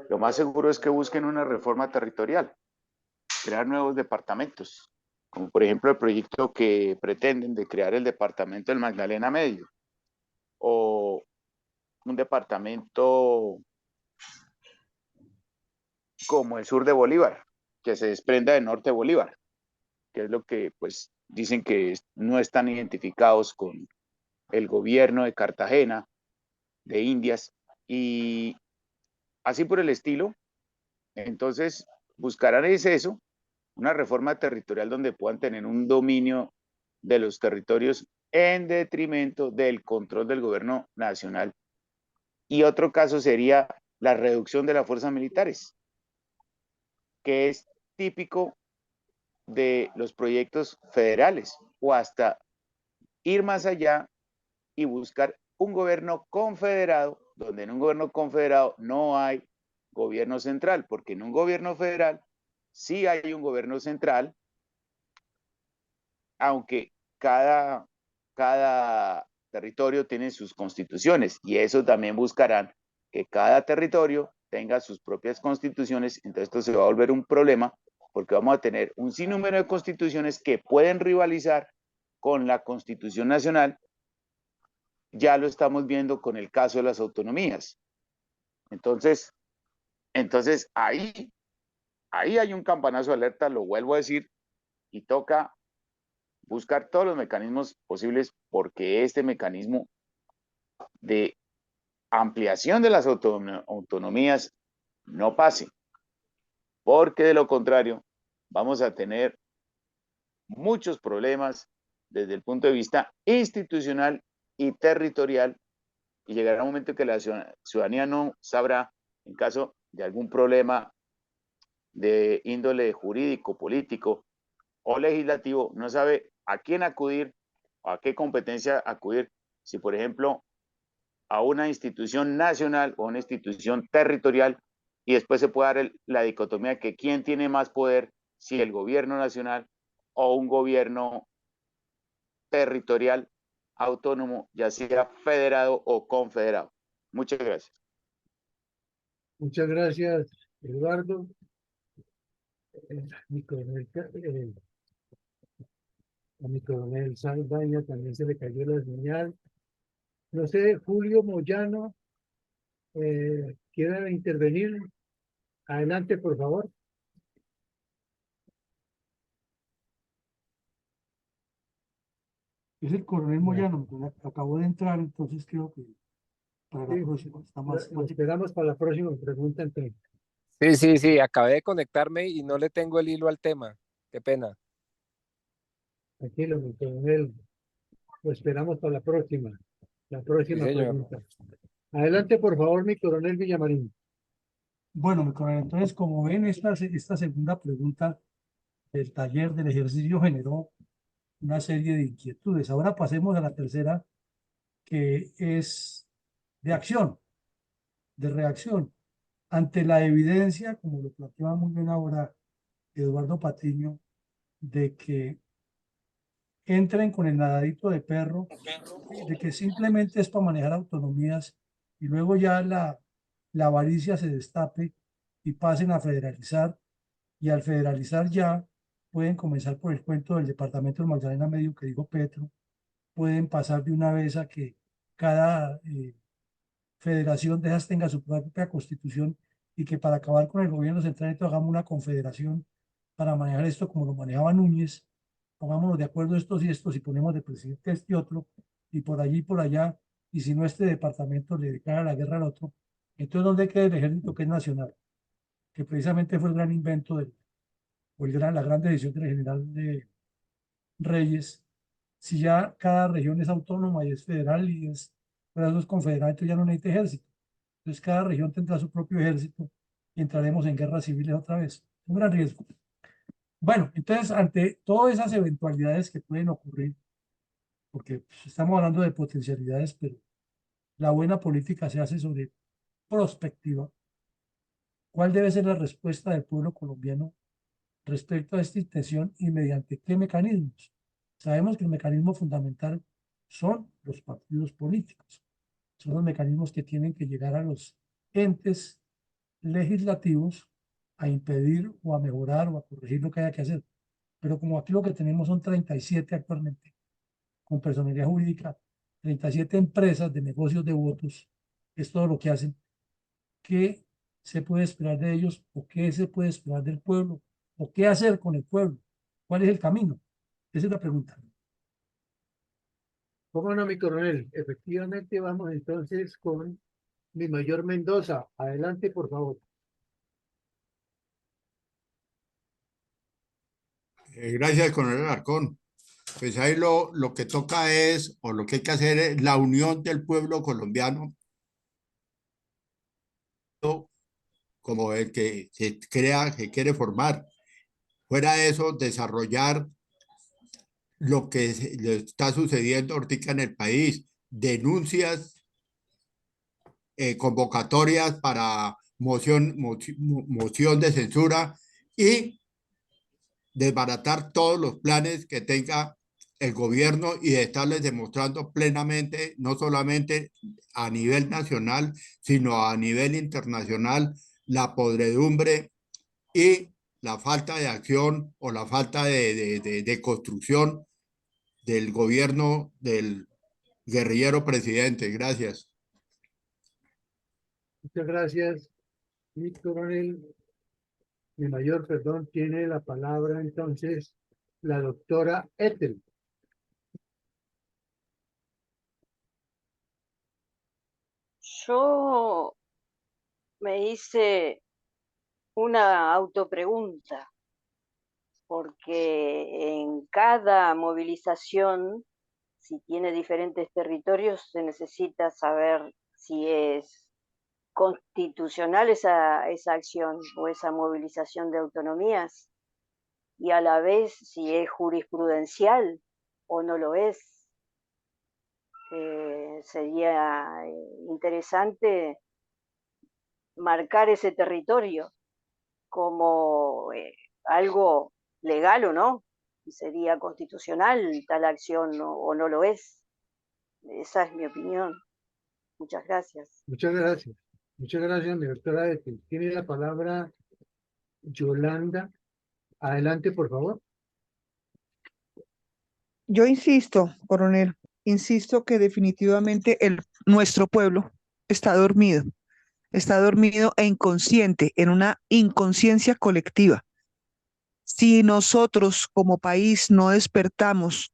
lo más seguro es que busquen una reforma territorial, crear nuevos departamentos, como por ejemplo el proyecto que pretenden de crear el departamento del Magdalena Medio, o un departamento como el sur de Bolívar, que se desprenda del norte de Bolívar, que es lo que pues dicen que no están identificados con el gobierno de Cartagena, de Indias, y así por el estilo. Entonces buscarán eso, una reforma territorial donde puedan tener un dominio de los territorios en detrimento del control del gobierno nacional. Y otro caso sería la reducción de las fuerzas militares, que es típico de los proyectos federales, o hasta ir más allá y buscar un gobierno confederado, donde en un gobierno confederado no hay gobierno central, porque en un gobierno federal sí hay un gobierno central, aunque cada territorio tiene sus constituciones, y eso también buscarán que cada territorio tenga sus propias constituciones. Entonces esto se va a volver un problema, porque vamos a tener un sinnúmero de constituciones que pueden rivalizar con la Constitución Nacional. Ya lo estamos viendo con el caso de las autonomías. Entonces ahí hay un campanazo de alerta, lo vuelvo a decir, y toca buscar todos los mecanismos posibles, porque este mecanismo de ampliación de las autonomías no pase, porque de lo contrario vamos a tener muchos problemas desde el punto de vista institucional y territorial, y llegará un momento que la ciudadanía no sabrá, en caso de algún problema de índole jurídico, político o legislativo, no sabe a quién acudir o a qué competencia acudir, si por ejemplo a una institución nacional o una institución territorial, y después se puede dar la dicotomía que quién tiene más poder, si el gobierno nacional o un gobierno territorial autónomo, ya sea federado o confederado. Muchas gracias.
Muchas gracias, Eduardo. A mi coronel Saldaña también se le cayó la señal. No sé, Julio Moyano, ¿quiere intervenir? Adelante, por favor.
Es el coronel Moyano, acabó de entrar, entonces creo que para la
Sí,
próxima está más.
Lo esperamos para la próxima pregunta. Entonces.
Sí, acabé de conectarme y no le tengo el hilo al tema. Qué pena.
Tranquilo, mi coronel. Lo esperamos para la próxima. La próxima
Sí, señor.
pregunta. Adelante, por favor, mi coronel Villamarín.
Bueno, mi coronel, entonces, como ven, esta segunda pregunta del taller del ejercicio generó una serie de inquietudes. Ahora pasemos a la tercera, que es de acción, de reacción. Ante la evidencia, como lo planteaba muy bien ahora Eduardo Patiño, de que entren con el nadadito de perro, de que simplemente es para manejar autonomías y luego ya la avaricia se destape y pasen a federalizar, y al federalizar ya pueden comenzar por el cuento del departamento del Magdalena Medio que dijo Petro, pueden pasar de una vez a que cada federación de esas tenga su propia constitución y que para acabar con el gobierno central entonces hagamos una confederación para manejar esto como lo manejaba Núñez, pongámonos de acuerdo estos y estos y ponemos de presidente este y otro, y por allí y por allá, y si no este departamento le declara la guerra al otro, entonces ¿dónde queda el ejército que es nacional? Que precisamente fue el gran invento o la gran decisión del general de Reyes. Si ya cada región es autónoma y es federal y es pedazos confederados, entonces ya no necesita ejército. Entonces cada región tendrá su propio ejército y entraremos en guerras civiles otra vez. Un gran riesgo. Bueno, entonces ante todas esas eventualidades que pueden ocurrir, porque pues, estamos hablando de potencialidades, pero la buena política se hace sobre prospectiva. ¿Cuál debe ser la respuesta del pueblo colombiano respecto a esta intención y mediante qué mecanismos? Sabemos que el mecanismo fundamental son los partidos políticos. Son los mecanismos que tienen que llegar a los entes legislativos a impedir o a mejorar o a corregir lo que haya que hacer. Pero como aquí lo que tenemos son 37 actualmente, con personalidad jurídica, 37 empresas de negocios de votos, es todo lo que hacen. ¿Qué se puede esperar de ellos o qué se puede esperar del pueblo o qué hacer con el pueblo? ¿Cuál es el camino? Esa es la pregunta.
¿Cómo no, mi coronel? Efectivamente, vamos entonces con mi mayor Mendoza. Adelante, por favor.
Gracias, coronel Alarcón. Pues ahí lo que toca es, o lo que hay que hacer es la unión del pueblo colombiano, como el que se crea, que quiere formar. Fuera de eso, desarrollar lo que le está sucediendo ahorita en el país, denuncias, convocatorias para moción de censura y desbaratar todos los planes que tenga el gobierno y estarles demostrando plenamente, no solamente a nivel nacional, sino a nivel internacional, la podredumbre y la falta de acción o la falta de construcción del gobierno del guerrillero presidente. Gracias.
Muchas gracias, mi coronel. Mi mayor, perdón, tiene la palabra entonces la doctora Ethel.
Yo me hice una autopregunta, porque en cada movilización, si tiene diferentes territorios, se necesita saber si es constitucional esa acción o esa movilización de autonomías, y a la vez si es jurisprudencial o no lo es. Sería interesante marcar ese territorio como algo legal o no, si sería constitucional tal acción o no lo es. Esa es mi opinión. Muchas gracias.
Muchas gracias. Muchas gracias, mi doctora Ethel. Tiene la palabra Yolanda. Adelante, por favor.
Yo insisto, coronel, insisto que definitivamente nuestro pueblo está dormido e inconsciente, en una inconsciencia colectiva. Si nosotros como país no despertamos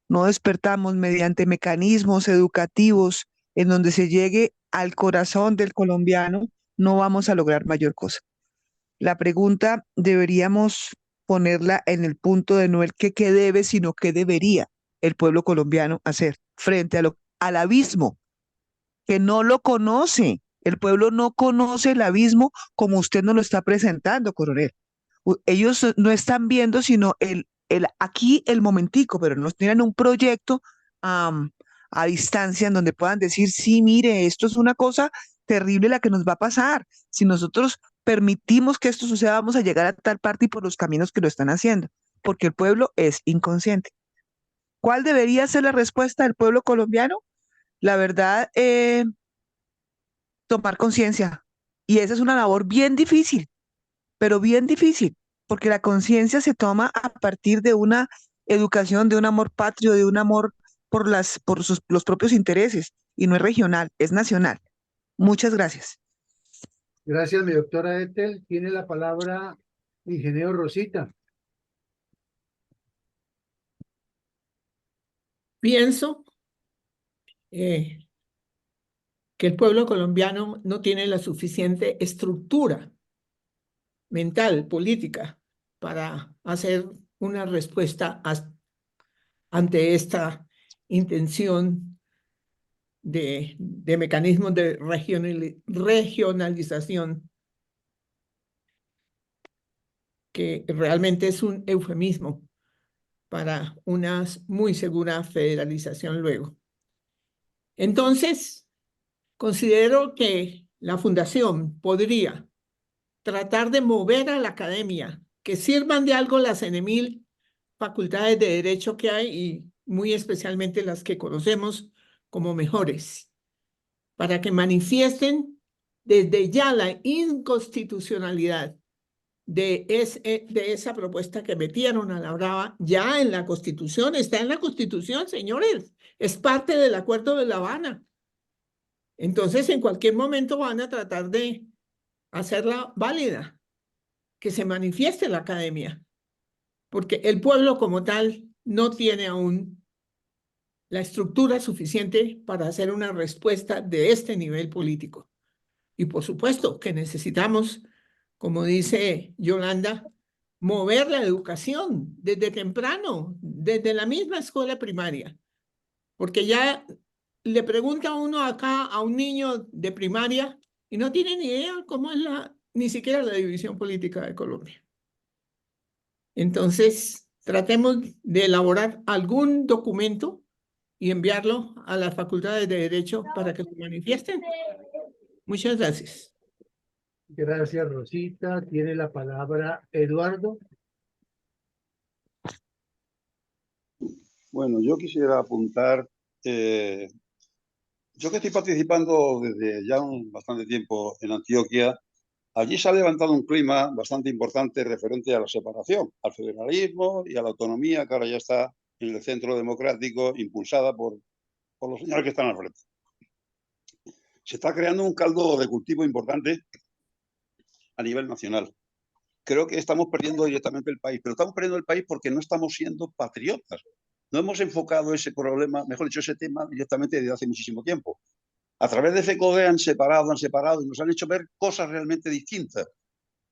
mediante mecanismos educativos en donde se llegue al corazón del colombiano, no vamos a lograr mayor cosa. La pregunta deberíamos ponerla en el punto de no el qué debe, sino qué debería el pueblo colombiano hacer frente al abismo, que no lo conoce. El pueblo no conoce el abismo como usted nos lo está presentando, coronel. Ellos no están viendo sino aquí el momentico, pero no tienen un proyecto am, a distancia en donde puedan decir, sí, mire, esto es una cosa terrible la que nos va a pasar. Si nosotros permitimos que esto suceda, vamos a llegar a tal parte y por los caminos que lo están haciendo, porque el pueblo es inconsciente. ¿Cuál debería ser la respuesta del pueblo colombiano? La verdad, tomar conciencia. Y esa es una labor bien difícil, pero bien difícil, porque la conciencia se toma a partir de una educación, de un amor patrio, de un amor por los propios intereses, y no es regional, es nacional. Muchas gracias.
Gracias, mi doctora Ethel. Tiene la palabra ingeniero Rosita.
Pienso que el pueblo colombiano no tiene la suficiente estructura mental, política, para hacer una respuesta ante esta intención de mecanismos de regionalización, que realmente es un eufemismo para una muy segura federalización luego. Entonces, considero que la fundación podría tratar de mover a la academia, que sirvan de algo las N.000 facultades de derecho que hay, y muy especialmente las que conocemos como mejores, para que manifiesten desde ya la inconstitucionalidad de esa propuesta que metieron a la brava ya en la Constitución. Está en la Constitución, señores, es parte del Acuerdo de La Habana. Entonces, en cualquier momento van a tratar de hacerla válida, que se manifieste la academia, porque el pueblo como tal no tiene aún la estructura suficiente para hacer una respuesta de este nivel político. Y por supuesto que necesitamos, como dice Yolanda, mover la educación desde temprano, desde la misma escuela primaria, porque ya le pregunta uno acá a un niño de primaria y no tiene ni idea cómo es ni siquiera la división política de Colombia. Entonces, tratemos de elaborar algún documento y enviarlo a las facultades de Derecho para que lo manifiesten. Muchas gracias.
Gracias, Rosita. Tiene la palabra Eduardo.
Bueno, yo quisiera apuntar, yo que estoy participando desde ya bastante tiempo en Antioquia, allí se ha levantado un clima bastante importante referente a la separación, al federalismo y a la autonomía que ahora ya está en el centro democrático, impulsada por los señores que están al frente. Se está creando un caldo de cultivo importante a nivel nacional. Creo que estamos perdiendo directamente el país, pero estamos perdiendo el país porque no estamos siendo patriotas. No hemos enfocado ese problema, mejor dicho, ese tema directamente desde hace muchísimo tiempo. A través de FECODE han separado y nos han hecho ver cosas realmente distintas.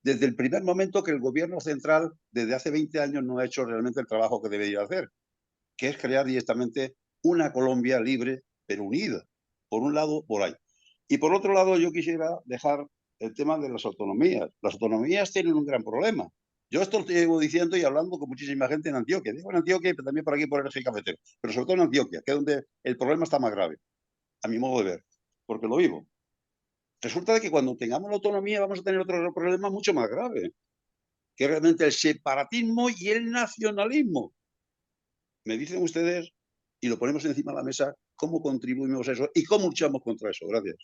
Desde el primer momento que el gobierno central, desde hace 20 años, no ha hecho realmente el trabajo que debería hacer, que es crear directamente una Colombia libre, pero unida. Por un lado, por ahí. Y por otro lado, yo quisiera dejar el tema de las autonomías. Las autonomías tienen un gran problema. Yo esto lo llevo diciendo y hablando con muchísima gente en Antioquia. Digo en Antioquia, pero también por aquí por el eje cafetero. Pero sobre todo en Antioquia, que es donde el problema está más grave, a mi modo de ver, porque lo vivo. Resulta que cuando tengamos la autonomía vamos a tener otro problema mucho más grave, que es realmente el separatismo y el nacionalismo. Me dicen ustedes, y lo ponemos encima de la mesa, cómo contribuimos a eso y cómo luchamos contra eso. Gracias.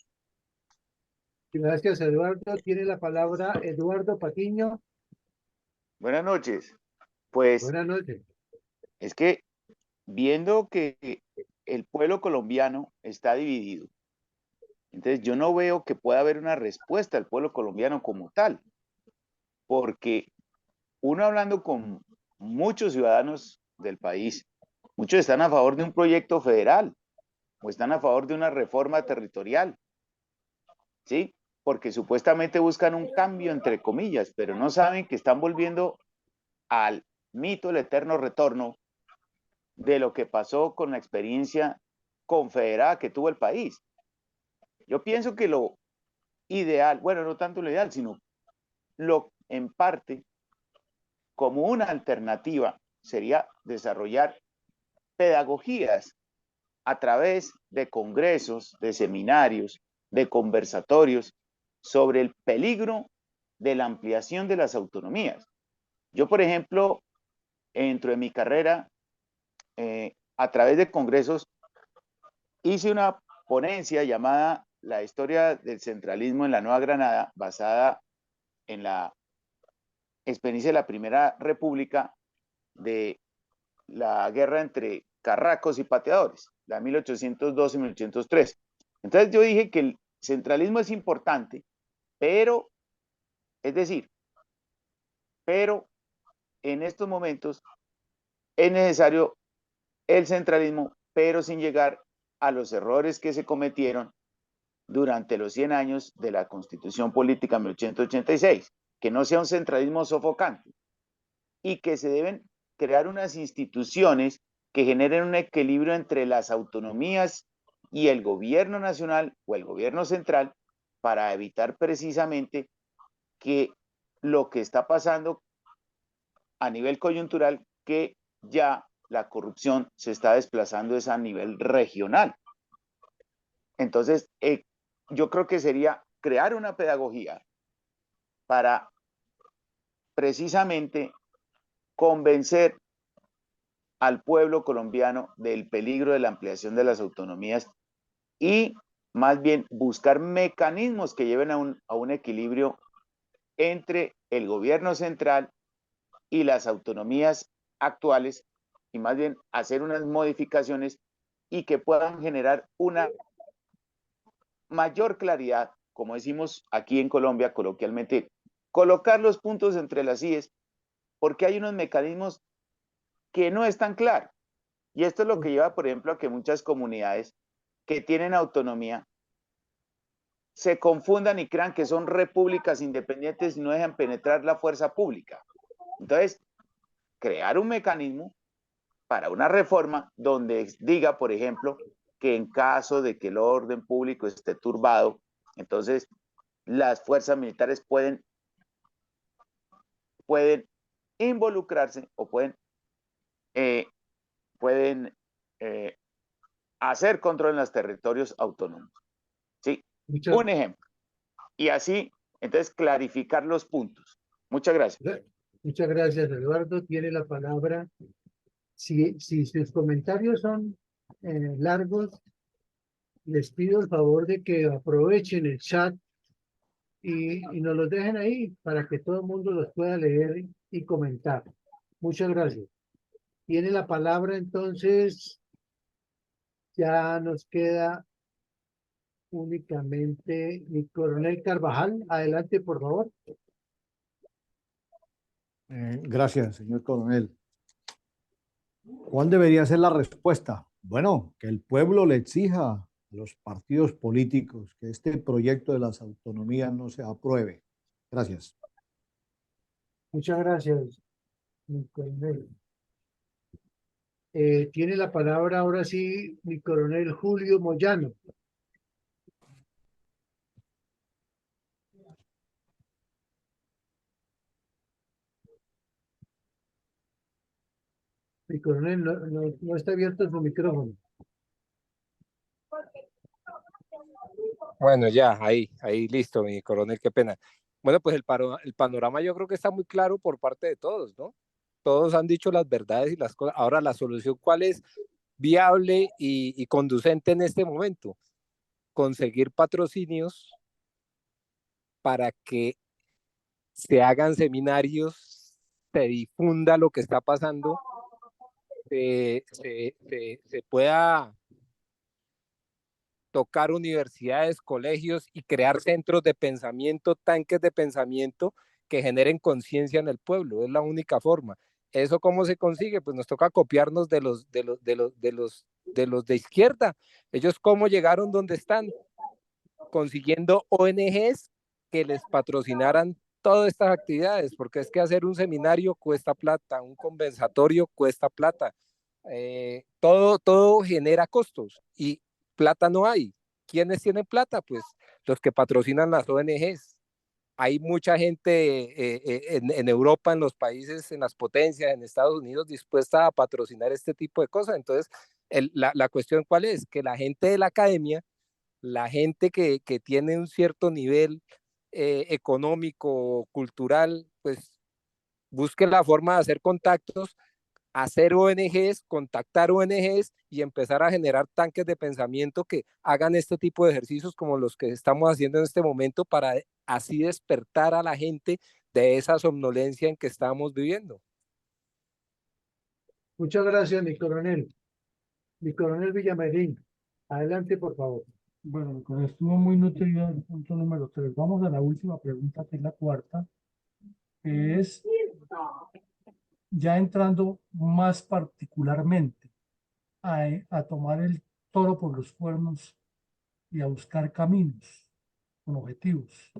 Gracias, Eduardo. Tiene la palabra Eduardo Patiño.
Buenas noches. Pues
Buenas noches.
es que viendo que el pueblo colombiano está dividido, entonces yo no veo que pueda haber una respuesta al pueblo colombiano como tal, porque uno hablando con muchos ciudadanos del país, muchos están a favor de un proyecto federal o están a favor de una reforma territorial, ¿sí? Porque supuestamente buscan un cambio entre comillas, pero no saben que están volviendo al mito, el eterno retorno de lo que pasó con la experiencia confederada que tuvo el país. Yo pienso que lo ideal, bueno, no tanto lo ideal, sino lo en parte como una alternativa sería desarrollar pedagogías a través de congresos, de seminarios, de conversatorios sobre el peligro de la ampliación de las autonomías. Yo, por ejemplo, dentro de mi carrera, a través de congresos, hice una ponencia llamada La historia del centralismo en la Nueva Granada, basada en la experiencia de la Primera República, de la guerra entre carracos y pateadores, la 1812 y 1813. Entonces yo dije que el centralismo es importante, pero, es decir, pero en estos momentos es necesario el centralismo, pero sin llegar a los errores que se cometieron durante los 100 años de la Constitución Política 1886, que no sea un centralismo sofocante y que se deben crear unas instituciones que generen un equilibrio entre las autonomías y el gobierno nacional o el gobierno central para evitar precisamente que lo que está pasando a nivel coyuntural, que ya la corrupción se está desplazando es a nivel regional. Entonces, yo creo que sería crear una pedagogía para precisamente convencer al pueblo colombiano del peligro de la ampliación de las autonomías y más bien buscar mecanismos que lleven a un equilibrio entre el gobierno central y las autonomías actuales, y más bien hacer unas modificaciones y que puedan generar una mayor claridad, como decimos aquí en Colombia coloquialmente, colocar los puntos entre las IES, porque hay unos mecanismos que no están claros. Y esto es lo que lleva, por ejemplo, a que muchas comunidades que tienen autonomía se confundan y crean que son repúblicas independientes y no dejan penetrar la fuerza pública. Entonces, crear un mecanismo para una reforma donde diga, por ejemplo, que en caso de que el orden público esté turbado, entonces las fuerzas militares pueden involucrarse o pueden hacer control en los territorios autónomos. ¿Sí? Un ejemplo. Y así, entonces, clarificar los puntos. Muchas gracias.
Muchas gracias, Eduardo. Tiene la palabra. Si sus comentarios son largos, les pido el favor de que aprovechen el chat y nos los dejen ahí para que todo el mundo los pueda leer y comentar. Muchas gracias. Tiene la palabra entonces, ya nos queda únicamente mi coronel Carvajal. Adelante, por favor.
Gracias, señor coronel. ¿Cuál debería ser la respuesta? Bueno, que el pueblo le exija a los partidos políticos que este proyecto de las autonomías no se apruebe. Gracias.
Muchas gracias, mi coronel. Tiene la palabra ahora sí mi coronel Julio Moyano. Mi coronel, no está abierto su micrófono.
Bueno, ya, ahí, listo, mi coronel, qué pena. Bueno, pues el panorama yo creo que está muy claro por parte de todos, ¿no? Todos han dicho las verdades y las cosas. Ahora, la solución, ¿cuál es viable y conducente en este momento? Conseguir patrocinios para que se hagan seminarios, se difunda lo que está pasando, se pueda tocar universidades, colegios y crear centros de pensamiento, tanques de pensamiento que generen conciencia en el pueblo. Es la única forma. ¿Eso cómo se consigue? Pues nos toca copiarnos de los de izquierda. Ellos cómo llegaron donde están, consiguiendo ONGs que les patrocinaran todas estas actividades, porque es que hacer un seminario cuesta plata, un conversatorio cuesta plata, todo genera costos y plata no hay. ¿Quiénes tienen plata? Pues los que patrocinan las ONGs. Hay mucha gente en Europa, en los países, en las potencias, en Estados Unidos, dispuesta a patrocinar este tipo de cosas. Entonces, la cuestión cuál es, que la gente de la academia, la gente que tiene un cierto nivel económico, cultural, pues busque la forma de hacer contactos, hacer ONGs, contactar ONGs y empezar a generar tanques de pensamiento que hagan este tipo de ejercicios como los que estamos haciendo en este momento para así despertar a la gente de esa somnolencia en que estamos viviendo.
Muchas gracias, mi coronel. Mi coronel Villamarín, adelante, por favor.
Bueno, con esto estuvo muy nutrido el punto número 3. Vamos a la última pregunta, que es la cuarta, que es ya entrando más particularmente a tomar el toro por los cuernos y a buscar caminos con objetivos,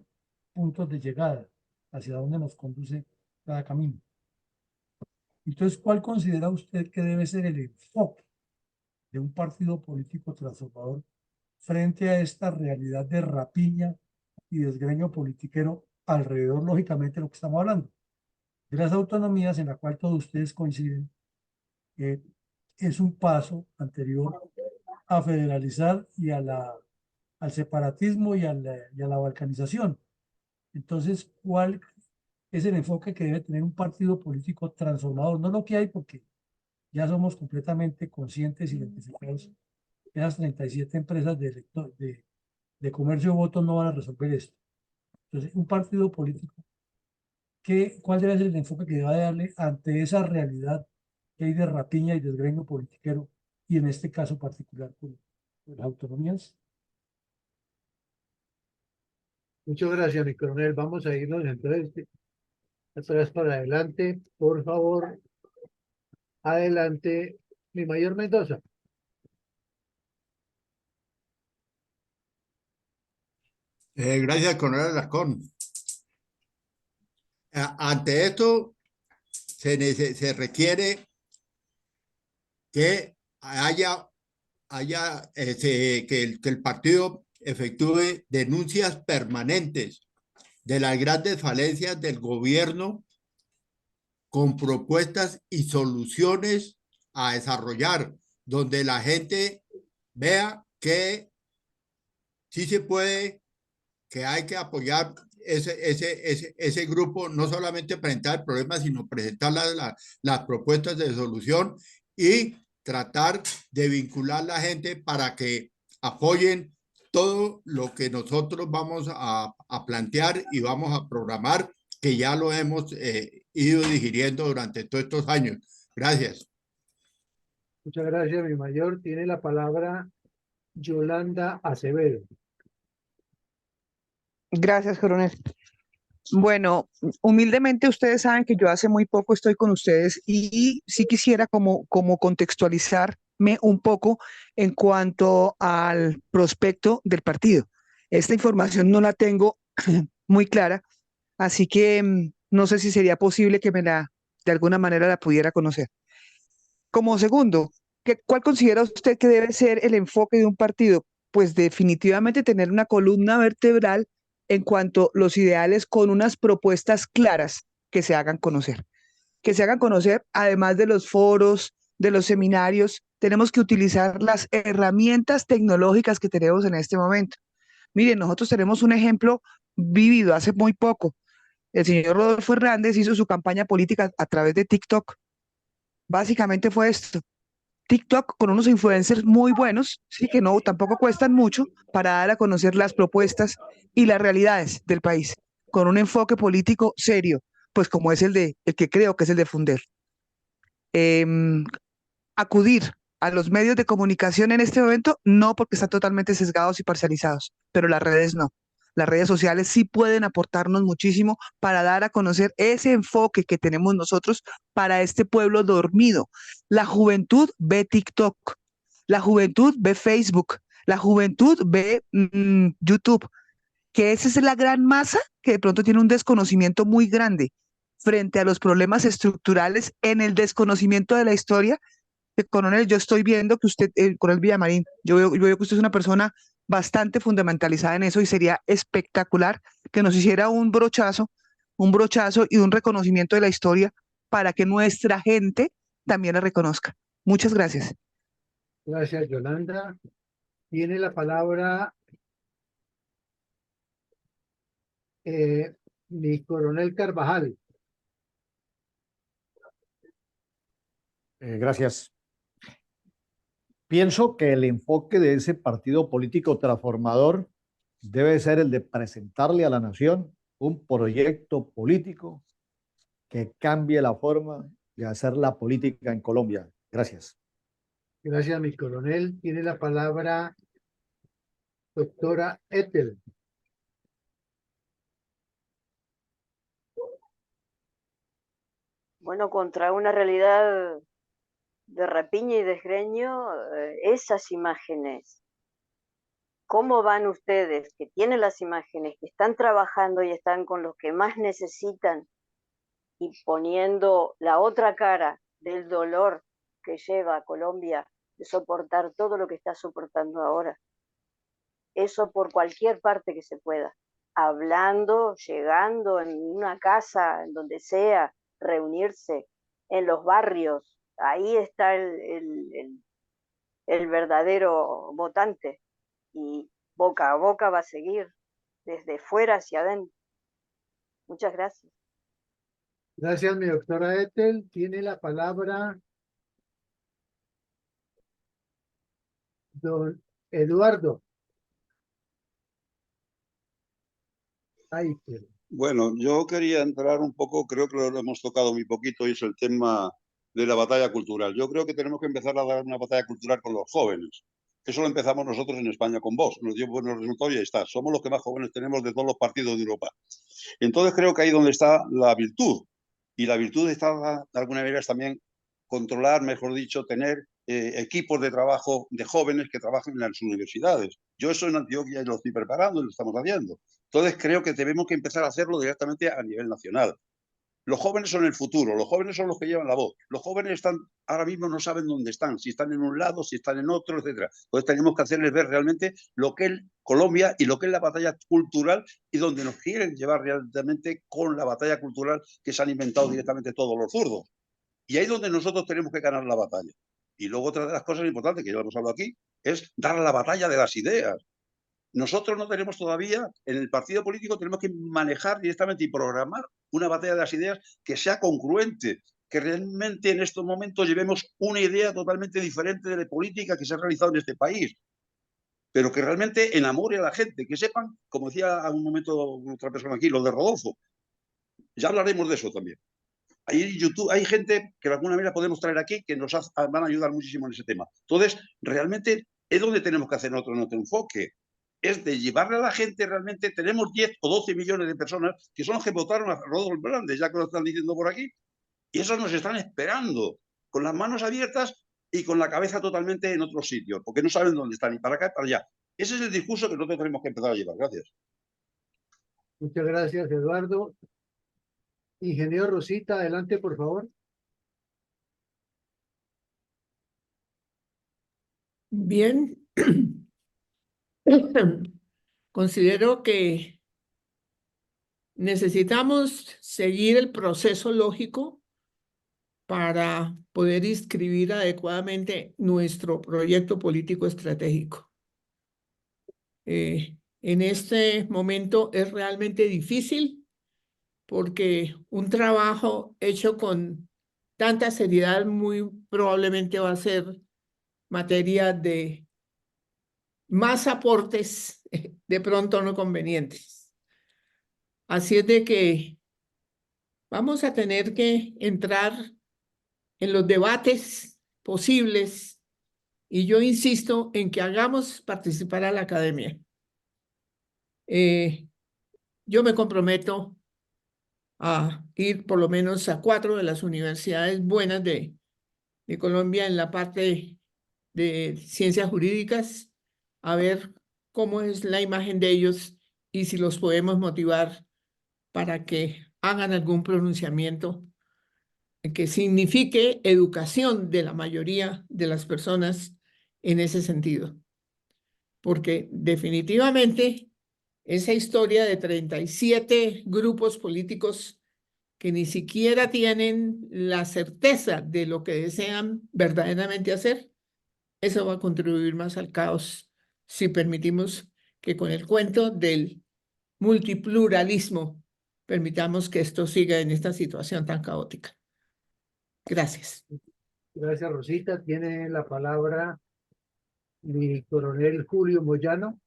puntos de llegada, hacia dónde nos conduce cada camino. Entonces, ¿cuál considera usted que debe ser el enfoque de un partido político transformador frente a esta realidad de rapiña y desgreño politiquero alrededor, lógicamente, de lo que estamos hablando, de las autonomías, en la cual todos ustedes coinciden que es un paso anterior a federalizar y al separatismo y a la balcanización? Entonces, ¿cuál es el enfoque que debe tener un partido político transformador? No lo que hay, porque ya somos completamente conscientes y identificados que esas 37 empresas de comercio de votos no van a resolver esto. Entonces, un partido político, ¿cuál debe ser el enfoque que debe darle ante esa realidad que hay de rapiña y desgreño politiquero, y en este caso particular con las autonomías?
Muchas gracias, mi coronel. Vamos a irnos entonces atrás para adelante. Por favor, adelante, mi mayor Mendoza.
Gracias, coronel Alarcón. Ante esto, se requiere que que el partido efectúe denuncias permanentes de las grandes falencias del gobierno con propuestas y soluciones a desarrollar, donde la gente vea que sí se puede, que hay que apoyar ese grupo, no solamente presentar el problema, sino presentar las propuestas de solución y tratar de vincular a la gente para que apoyen todo lo que nosotros vamos a plantear y vamos a programar, que ya lo hemos ido digiriendo durante todos estos años. Gracias.
Muchas gracias, mi mayor. Tiene la palabra Yolanda Acevedo.
Gracias, coronel. Bueno, humildemente ustedes saben que yo hace muy poco estoy con ustedes y sí quisiera como contextualizarme un poco en cuanto al prospecto del partido. Esta información no la tengo muy clara, así que no sé si sería posible que de alguna manera la pudiera conocer. Como segundo, ¿cuál considera usted que debe ser el enfoque de un partido? Pues definitivamente tener una columna vertebral en cuanto a los ideales, con unas propuestas claras que se hagan conocer. Que se hagan conocer, además de los foros, de los seminarios, tenemos que utilizar las herramientas tecnológicas que tenemos en este momento. Miren, nosotros tenemos un ejemplo vivido hace muy poco. El señor Rodolfo Hernández hizo su campaña política a través de TikTok. Básicamente fue esto. TikTok con unos influencers muy buenos, sí, que no tampoco cuestan mucho, para dar a conocer las propuestas y las realidades del país, con un enfoque político serio, pues como es el que creo que es el de Fundel. Acudir a los medios de comunicación en este momento, no, porque están totalmente sesgados y parcializados, pero las redes no. Las redes sociales sí pueden aportarnos muchísimo para dar a conocer ese enfoque que tenemos nosotros para este pueblo dormido. La juventud ve TikTok, la juventud ve Facebook, la juventud ve YouTube, que esa es la gran masa que de pronto tiene un desconocimiento muy grande frente a los problemas estructurales en el desconocimiento de la historia. Coronel, yo estoy viendo que usted, coronel Villamarín, yo veo que usted es una persona bastante fundamentalizada en eso, y sería espectacular que nos hiciera un brochazo y un reconocimiento de la historia para que nuestra gente también la reconozca. Muchas gracias.
Gracias, Yolanda. Tiene la palabra mi coronel Carvajal.
Gracias. Pienso que el enfoque de ese partido político transformador debe ser el de presentarle a la nación un proyecto político que cambie la forma de hacer la política en Colombia. Gracias.
Gracias, mi coronel. Tiene la palabra doctora Ethel.
Bueno, contra una realidad de rapiña y desgreño, esas imágenes, ¿cómo van ustedes que tienen las imágenes, que están trabajando y están con los que más necesitan y poniendo la otra cara del dolor que lleva a Colombia de soportar todo lo que está soportando ahora? Eso por cualquier parte que se pueda, hablando, llegando en una casa, en donde sea, reunirse, en los barrios, ahí está el verdadero votante, y boca a boca va a seguir, desde fuera hacia adentro. Muchas gracias.
Gracias, mi doctora Ethel. Tiene la palabra don Eduardo. Aitel.
Bueno, yo quería entrar un poco, creo que lo hemos tocado muy poquito, y es el tema de la batalla cultural. Yo creo que tenemos que empezar a dar una batalla cultural con los jóvenes. Eso lo empezamos nosotros en España con Vox. Nos dio buenos resultados y ahí está. Somos los que más jóvenes tenemos de todos los partidos de Europa. Entonces creo que ahí donde está la virtud. Y la virtud está, de alguna manera, es también controlar, mejor dicho, tener equipos de trabajo de jóvenes que trabajen en las universidades. Yo eso en Antioquia lo estoy preparando y lo estamos haciendo. Entonces creo que tenemos que empezar a hacerlo directamente a nivel nacional. Los jóvenes son el futuro, los jóvenes son los que llevan la voz. Los jóvenes están, ahora mismo no saben dónde están, si están en un lado, si están en otro, etc. Entonces tenemos que hacerles ver realmente lo que es Colombia y lo que es la batalla cultural, y donde nos quieren llevar realmente con la batalla cultural que se han inventado directamente todos los zurdos. Y ahí es donde nosotros tenemos que ganar la batalla. Y luego otra de las cosas importantes que ya hemos hablado aquí es dar la batalla de las ideas. Nosotros no tenemos todavía, en el partido político tenemos que manejar directamente y programar una batalla de las ideas que sea congruente, que realmente en estos momentos llevemos una idea totalmente diferente de la política que se ha realizado en este país, pero que realmente enamore a la gente, que sepan, como decía a un momento otra persona aquí, lo de Rodolfo. Ya hablaremos de eso también. Hay YouTube, hay gente que de alguna manera podemos traer aquí que nos van a ayudar muchísimo en ese tema. Entonces, realmente es donde tenemos que hacer nuestro enfoque. Es de llevarle a la gente realmente. Tenemos 10 o 12 millones de personas que son los que votaron a Rodolfo Hernández, ya que lo están diciendo por aquí. Y esos nos están esperando, con las manos abiertas y con la cabeza totalmente en otros sitios, porque no saben dónde están, ni para acá, ni para allá. Ese es el discurso que nosotros tenemos que empezar a llevar. Gracias.
Muchas gracias, Eduardo. Ingeniero Rosita, adelante, por favor.
Bien. Considero que necesitamos seguir el proceso lógico para poder inscribir adecuadamente nuestro proyecto político estratégico. En este momento es realmente difícil, porque un trabajo hecho con tanta seriedad muy probablemente va a ser materia de más aportes de pronto no convenientes. Así es de que vamos a tener que entrar en los debates posibles, y yo insisto en que hagamos participar a la academia. Yo me comprometo a ir por lo menos a 4 de las universidades buenas de Colombia en la parte de ciencias jurídicas, a ver cómo es la imagen de ellos y si los podemos motivar para que hagan algún pronunciamiento que signifique educación de la mayoría de las personas en ese sentido. Porque definitivamente esa historia de 37 grupos políticos que ni siquiera tienen la certeza de lo que desean verdaderamente hacer, eso va a contribuir más al caos si permitimos que con el cuento del multipluralismo permitamos que esto siga en esta situación tan caótica. Gracias.
Gracias, Rosita. Tiene la palabra mi coronel Julio Moyano.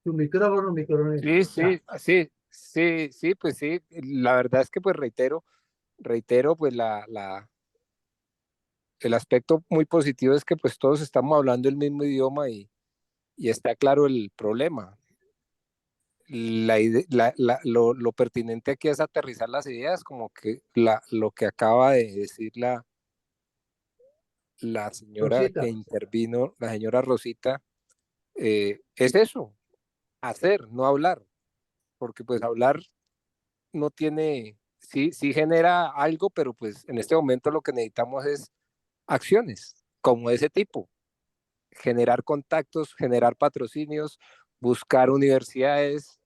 Tu micrófono, mi coronel.
Sí, pues sí, la verdad es que pues reitero pues el aspecto muy positivo es que pues todos estamos hablando el mismo idioma y está claro el problema. Lo pertinente aquí es aterrizar las ideas, como que lo que acaba de decir la señora
Rosita.
que intervino, la señora Rosita, es eso, hacer, no hablar, porque pues hablar no tiene, sí genera algo, pero pues en este momento lo que necesitamos es acciones como ese tipo, generar contactos, generar patrocinios, buscar universidades.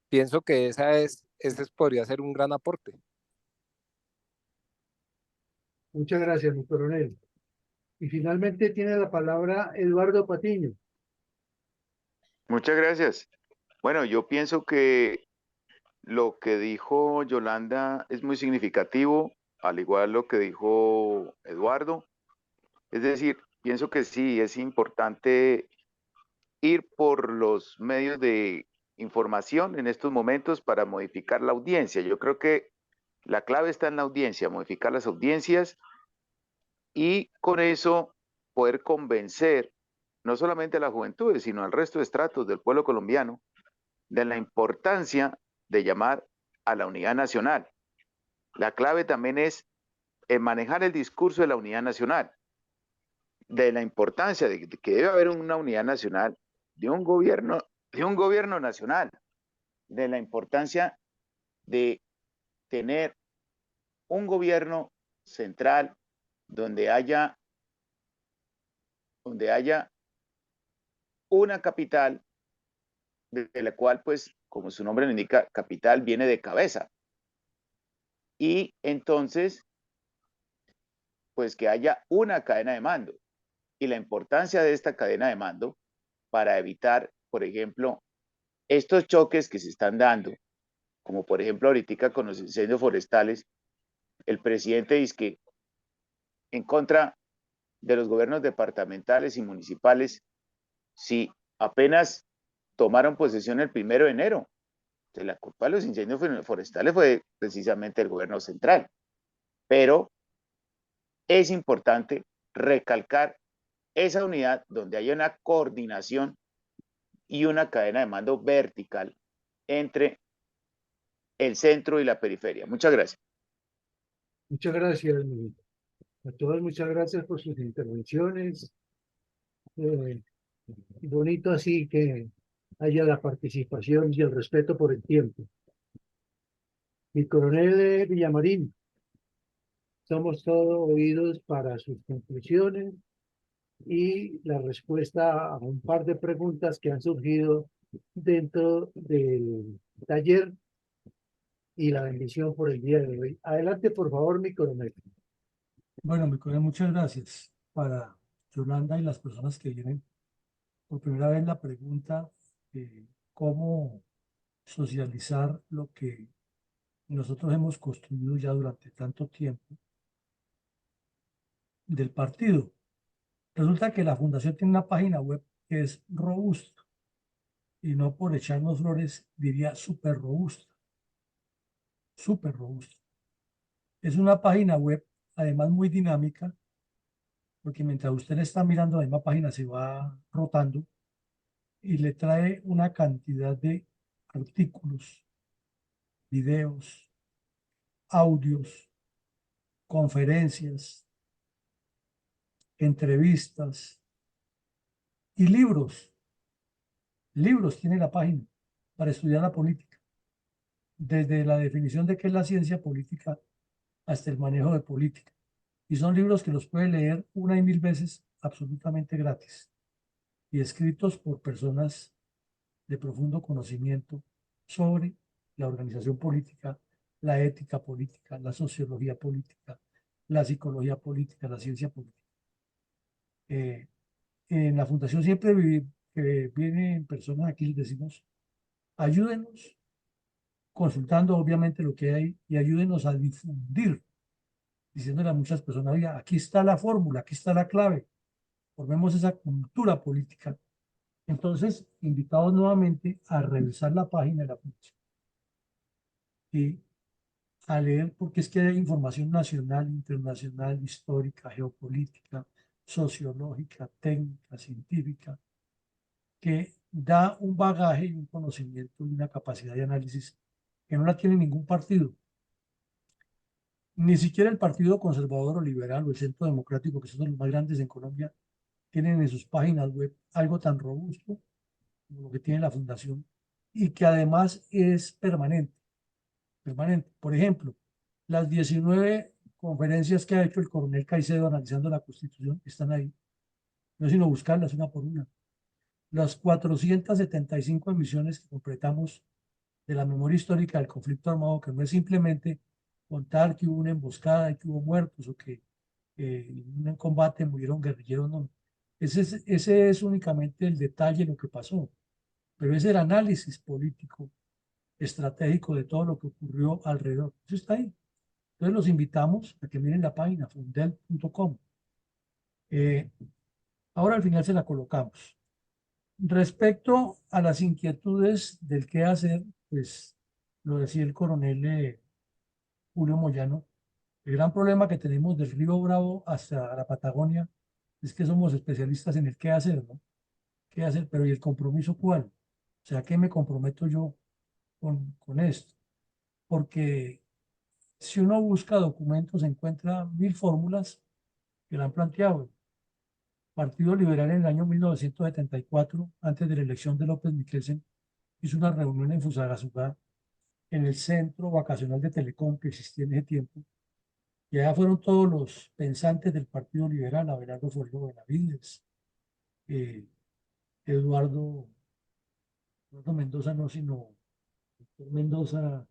Pienso que ese podría ser un gran aporte.
Muchas gracias, mi coronel. Y finalmente tiene la palabra Eduardo Patiño.
Muchas gracias. Bueno, yo pienso que lo que dijo Yolanda es muy significativo, al igual lo que dijo Eduardo. Es decir, pienso que sí, es importante ir por los medios de información en estos momentos para modificar la audiencia. Yo creo que la clave está en la audiencia, modificar las audiencias y con eso poder convencer no solamente a la juventud, sino al resto de estratos del pueblo colombiano de la importancia de llamar a la unidad nacional. La clave también es en manejar el discurso de la unidad nacional, de la importancia de que debe haber una unidad nacional, de un gobierno nacional, de la importancia de tener un gobierno central donde haya una capital de la cual, pues, como su nombre lo indica, capital viene de cabeza. Y entonces, pues que haya una cadena de mando. Y la importancia de esta cadena de mando para evitar, por ejemplo, estos choques que se están dando, como por ejemplo ahorita con los incendios forestales, el presidente dice que en contra de los gobiernos departamentales y municipales, si apenas tomaron posesión el 1 de enero. Entonces, la culpa de los incendios forestales fue precisamente el gobierno central. Pero es importante recalcar esa unidad donde haya una coordinación y una cadena de mando vertical entre el centro y la periferia. Muchas gracias.
Muchas gracias, a todos, muchas gracias por sus intervenciones. Bonito así que haya la participación y el respeto por el tiempo. Mi coronel Villamarín, somos todos oídos para sus conclusiones y la respuesta a un par de preguntas que han surgido dentro del taller y la bendición por el día de hoy. Adelante, por favor, mi coronel.
Bueno, mi coronel, muchas gracias. Para Yolanda y las personas que vienen por primera vez la pregunta de cómo socializar lo que nosotros hemos construido ya durante tanto tiempo del partido. Resulta que la fundación tiene una página web que es robusta y no por echarnos flores diría súper robusta. Súper robusta. Es una página web además muy dinámica porque mientras usted le está mirando la misma página se va rotando y le trae una cantidad de artículos, videos, audios, conferencias, entrevistas y libros. Libros tiene la página para estudiar la política, desde la definición de qué es la ciencia política hasta el manejo de política. Y son libros que los puede leer una y mil veces absolutamente gratis y escritos por personas de profundo conocimiento sobre la organización política, la ética política, la sociología política, la psicología política, la ciencia política. En la fundación siempre que vienen personas aquí les decimos, ayúdenos consultando obviamente lo que hay y ayúdenos a difundir, diciéndole a muchas personas, oiga, aquí está la fórmula, aquí está la clave, formemos esa cultura política Entonces, invitados nuevamente a revisar la página de la fundación y a leer, porque es que hay información nacional, internacional, histórica, geopolítica, sociológica, técnica, científica, que da un bagaje y un conocimiento y una capacidad de análisis que no la tiene ningún partido. Ni siquiera el Partido Conservador o Liberal o el Centro Democrático, que son los más grandes en Colombia, tienen en sus páginas web algo tan robusto como lo que tiene la Fundación y que además es permanente. Permanente. Por ejemplo, las 19 conferencias que ha hecho el coronel Caicedo analizando la Constitución están ahí. No es sino buscarlas una por una. Las 475 emisiones que completamos de la memoria histórica del conflicto armado, que no es simplemente contar que hubo una emboscada y que hubo muertos o que en un combate murieron guerrilleros, no. Ese es únicamente el detalle de lo que pasó, pero es el análisis político, estratégico de todo lo que ocurrió alrededor. Eso está ahí. Entonces los invitamos a que miren la página fundel.com. Ahora al final se la colocamos. Respecto a las inquietudes del qué hacer, pues lo decía el coronel Julio Moyano, el gran problema que tenemos del Río Bravo hasta la Patagonia es que somos especialistas en el qué hacer, ¿no? ¿Qué hacer? Pero ¿y el compromiso cuál? O sea, ¿qué me comprometo yo con esto? Porque si uno busca documentos, encuentra 1000 fórmulas que la han planteado. El Partido Liberal en el año 1974, antes de la elección de López Michelsen, hizo una reunión en Fusagasugá, en el centro vacacional de Telecom que existía en ese tiempo, y allá fueron todos los pensantes del Partido Liberal, Abelardo Forero Benavides, eh, Eduardo Mendoza, no, sino Doctor Mendoza,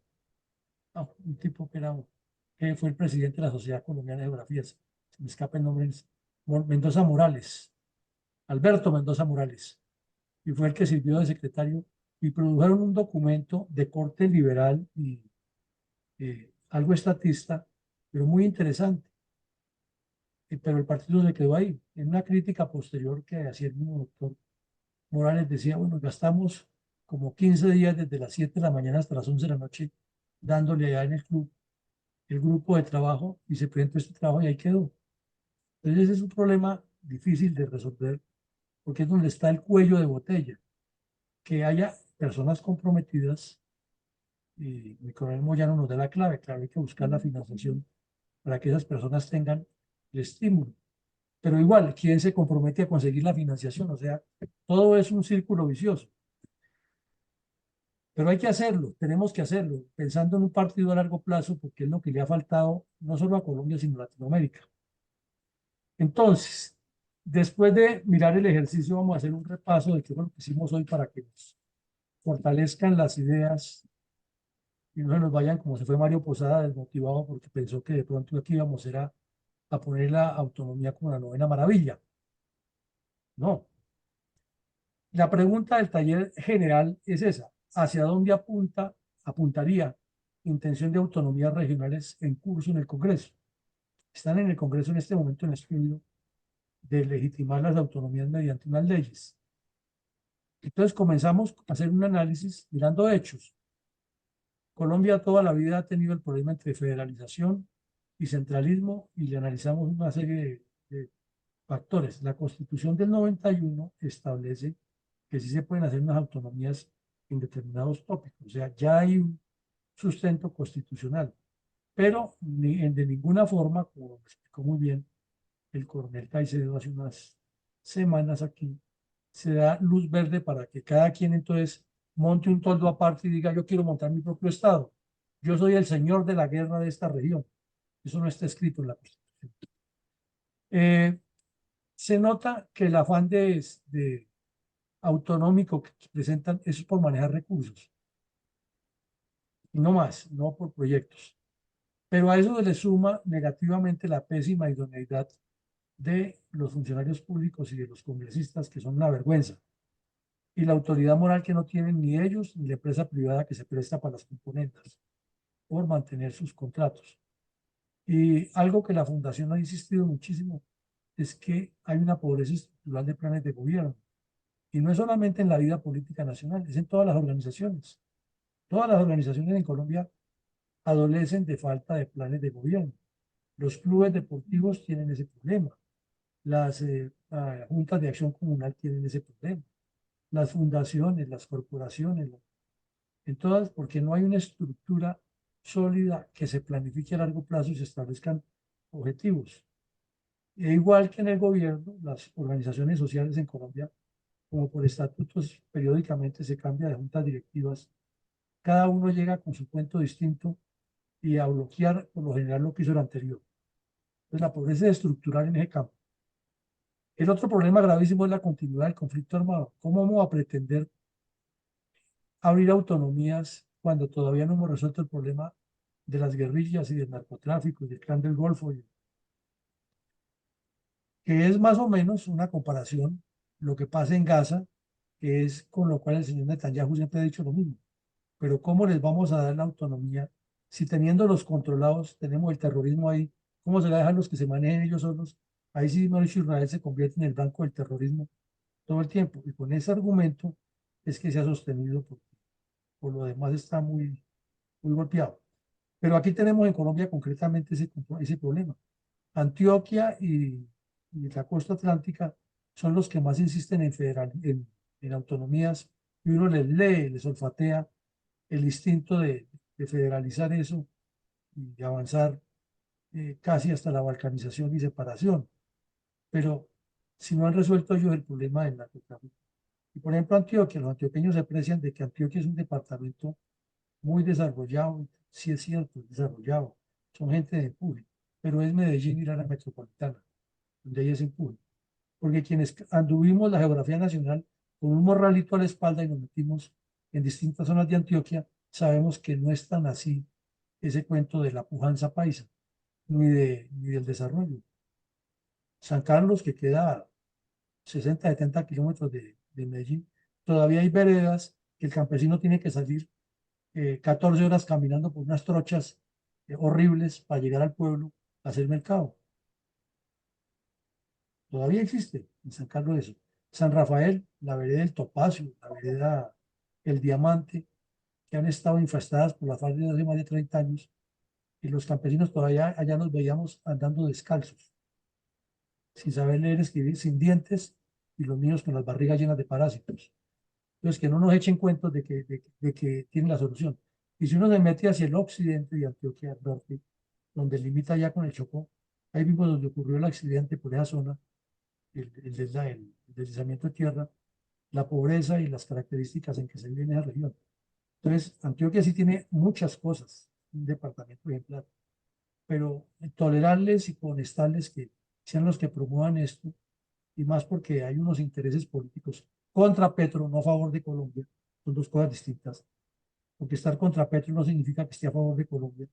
un tipo que fue el presidente de la Sociedad Colombiana de Geografías, se me escapa el nombre, Mendoza Morales, Alberto Mendoza Morales, y fue el que sirvió de secretario y produjeron un documento de corte liberal y algo estatista, pero muy interesante. Pero el partido se quedó ahí. En una crítica posterior que hacía el mismo doctor Morales decía, bueno, gastamos como 15 días desde las 7 de la mañana hasta las 11 de la noche dándole allá en el club el grupo de trabajo y se presentó este trabajo y ahí quedó. Entonces ese es un problema difícil de resolver porque es donde está el cuello de botella, que haya personas comprometidas y mi coronel Moyano nos da la clave, claro, hay que buscar la financiación para que esas personas tengan el estímulo. Pero igual, ¿quién se compromete a conseguir la financiación? O sea, todo es un círculo vicioso. Pero hay que hacerlo, tenemos que hacerlo, pensando en un partido a largo plazo, porque es lo que le ha faltado no solo a Colombia, sino a Latinoamérica. Entonces, después de mirar el ejercicio, vamos a hacer un repaso de qué fue lo que hicimos hoy para que nos fortalezcan las ideas y no se nos vayan como se fue Mario Posada desmotivado porque pensó que de pronto aquí íbamos a poner la autonomía como la novena maravilla. No. La pregunta del taller general es esa. ¿Hacia dónde apuntaría intención de autonomías regionales en curso en el Congreso? Están en el Congreso en este momento en estudio de legitimar las autonomías mediante unas leyes. Entonces comenzamos a hacer un análisis mirando hechos. Colombia toda la vida ha tenido el problema entre federalización y centralismo y le analizamos una serie de factores. La Constitución del 91 establece que sí se pueden hacer unas autonomías en determinados tópicos, o sea, ya hay un sustento constitucional, pero de ninguna forma, como explicó muy bien el coronel Caicedo hace unas semanas aquí, se da luz verde para que cada quien entonces monte un toldo aparte y diga yo quiero montar mi propio estado, yo soy el señor de la guerra de esta región. Eso no está escrito en la Constitución. Se nota que el afán de autonómico que presentan es por manejar recursos, y no más, no por proyectos. Pero a eso se le suma negativamente la pésima idoneidad de los funcionarios públicos y de los congresistas, que son una vergüenza, y la autoridad moral que no tienen ni ellos ni la empresa privada que se presta para las componentes por mantener sus contratos. Y algo que la Fundación ha insistido muchísimo es que hay una pobreza estructural de planes de gobierno. Y no es solamente en la vida política nacional, es en todas las organizaciones. Todas las organizaciones en Colombia adolecen de falta de planes de gobierno. Los clubes deportivos tienen ese problema. Las juntas de acción comunal tienen ese problema. Las fundaciones, las corporaciones, en todas, porque no hay una estructura sólida que se planifique a largo plazo y se establezcan objetivos. E igual que en el gobierno, las organizaciones sociales en Colombia, como por estatutos, periódicamente se cambia de juntas directivas. Cada uno llega con su cuento distinto y a bloquear por lo general lo que hizo el anterior. Entonces la pobreza es estructural en ese campo. El otro problema gravísimo es la continuidad del conflicto armado. ¿Cómo vamos a pretender abrir autonomías cuando todavía no hemos resuelto el problema de las guerrillas y del narcotráfico y del clan del Golfo? Que es más o menos una comparación lo que pasa en Gaza, que es con lo cual el señor Netanyahu siempre ha dicho lo mismo. Pero ¿cómo les vamos a dar la autonomía si teniéndolos controlados tenemos el terrorismo ahí? ¿Cómo se la dejan los que se manejen ellos solos? Ahí sí, Israel se convierte en el blanco del terrorismo todo el tiempo. Y con ese argumento es que se ha sostenido, porque por lo demás está muy, muy golpeado. Pero aquí tenemos en Colombia concretamente ese problema. Antioquia y la costa atlántica son los que más insisten en autonomías, y uno les lee, les olfatea el instinto de federalizar eso y de avanzar casi hasta la balcanización y separación. Pero si no han resuelto ellos el problema del narcotráfico. Y por ejemplo, Antioquia, los antioqueños se aprecian de que Antioquia es un departamento muy desarrollado, sí es cierto, es desarrollado, son gente de empuje, pero es Medellín y la metropolitana, donde hay ese empuje. Porque quienes anduvimos la geografía nacional con un morralito a la espalda y nos metimos en distintas zonas de Antioquia, sabemos que no es tan así ese cuento de la pujanza paisa, ni del desarrollo. San Carlos, que queda a 60, 70 kilómetros de Medellín, todavía hay veredas que el campesino tiene que salir 14 horas caminando por unas trochas horribles para llegar al pueblo a hacer mercado. Todavía existe en San Carlos eso. San Rafael, la vereda del Topacio, la vereda El Diamante, que han estado infestadas por la FARC desde hace más de 30 años, y los campesinos todavía allá los veíamos andando descalzos, sin saber leer, escribir, sin dientes, y los niños con las barrigas llenas de parásitos. Entonces, que no nos echen cuentos de que tienen la solución. Y si uno se mete hacia el occidente de Antioquia del Norte, donde limita ya con el Chocó, ahí mismo donde ocurrió el accidente por esa zona, el deslizamiento de tierra, la pobreza y las características en que se vive en esa región. Entonces, Antioquia sí tiene muchas cosas, un departamento ejemplar, pero tolerarles y conestarles que sean los que promuevan esto, y más porque hay unos intereses políticos contra Petro, no a favor de Colombia, son dos cosas distintas, porque estar contra Petro no significa que esté a favor de Colombia.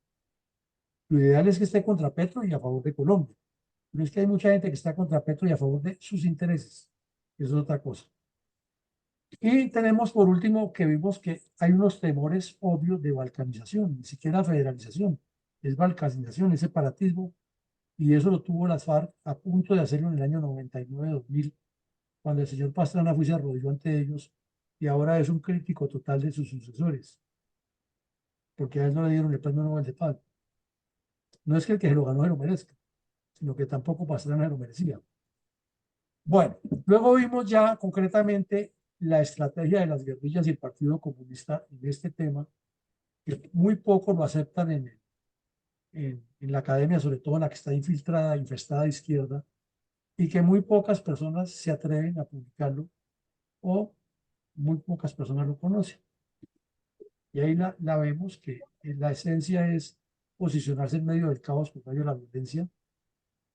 Lo ideal es que esté contra Petro y a favor de Colombia, pero es que hay mucha gente que está contra Petro y a favor de sus intereses, eso es otra cosa. Y tenemos por último que vimos que hay unos temores obvios de balcanización, ni siquiera federalización, es balcanización, es separatismo, y eso lo tuvo las FARC a punto de hacerlo en el año 99-2000, cuando el señor Pastrana fue y se arrodilló ante ellos, y ahora es un crítico total de sus sucesores, porque a él no le dieron el premio Nobel de Paz. No es que el que se lo ganó se lo merezca, sino que tampoco Pastrana se lo merecía. Bueno, luego vimos ya concretamente la estrategia de las guerrillas y el Partido Comunista en este tema, que muy poco lo aceptan en la academia, sobre todo en la que está infiltrada, infestada de izquierda, y que muy pocas personas se atreven a publicarlo o muy pocas personas lo conocen. Y ahí la vemos que la esencia es posicionarse en medio del caos por medio de la violencia,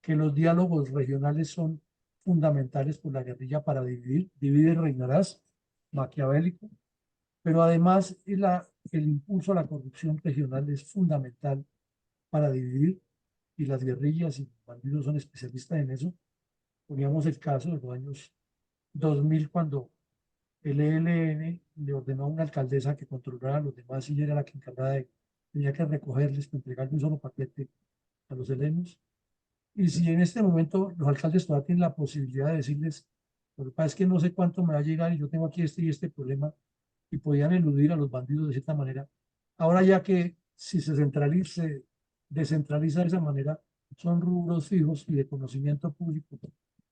que los diálogos regionales son fundamentales por la guerrilla para dividir, divide y reinarás, maquiavélico, pero además el impulso a la corrupción regional es fundamental para dividir, y las guerrillas y los bandidos son especialistas en eso. Poníamos el caso de los años 2000, cuando el ELN le ordenó a una alcaldesa que controlara a los demás y ella era la que tenía que recogerles, para entregarle un solo paquete a los helenos. Y si en este momento los alcaldes todavía tienen la posibilidad de decirles Lo que pasa es que no sé cuánto me va a llegar y yo tengo aquí este y este problema y podían eludir a los bandidos de cierta manera. Ahora ya que si se descentraliza de esa manera, son rubros fijos y de conocimiento público.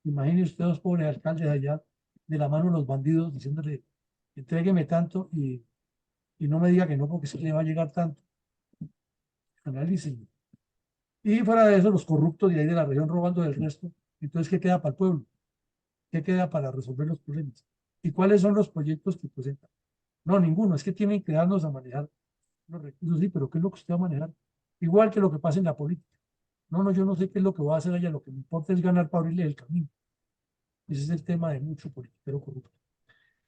Imagínense ustedes, los pobres alcaldes allá, de la mano de los bandidos, diciéndole, entrégueme tanto y no me diga que no porque se le va a llegar tanto. Analícenlo. Y fuera de eso, los corruptos de ahí de la región robando del resto. Entonces, ¿qué queda para el pueblo? ¿Qué queda para resolver los problemas? ¿Y cuáles son los proyectos que presentan? No, ninguno. Es que tienen que darnos a manejar los recursos, sí, pero ¿qué es lo que usted va a manejar? Igual que lo que pasa en la política. No, no, yo no sé qué es lo que va a hacer allá. Lo que me importa es ganar para abrirle el camino. Ese es el tema de mucho politiquero corrupto.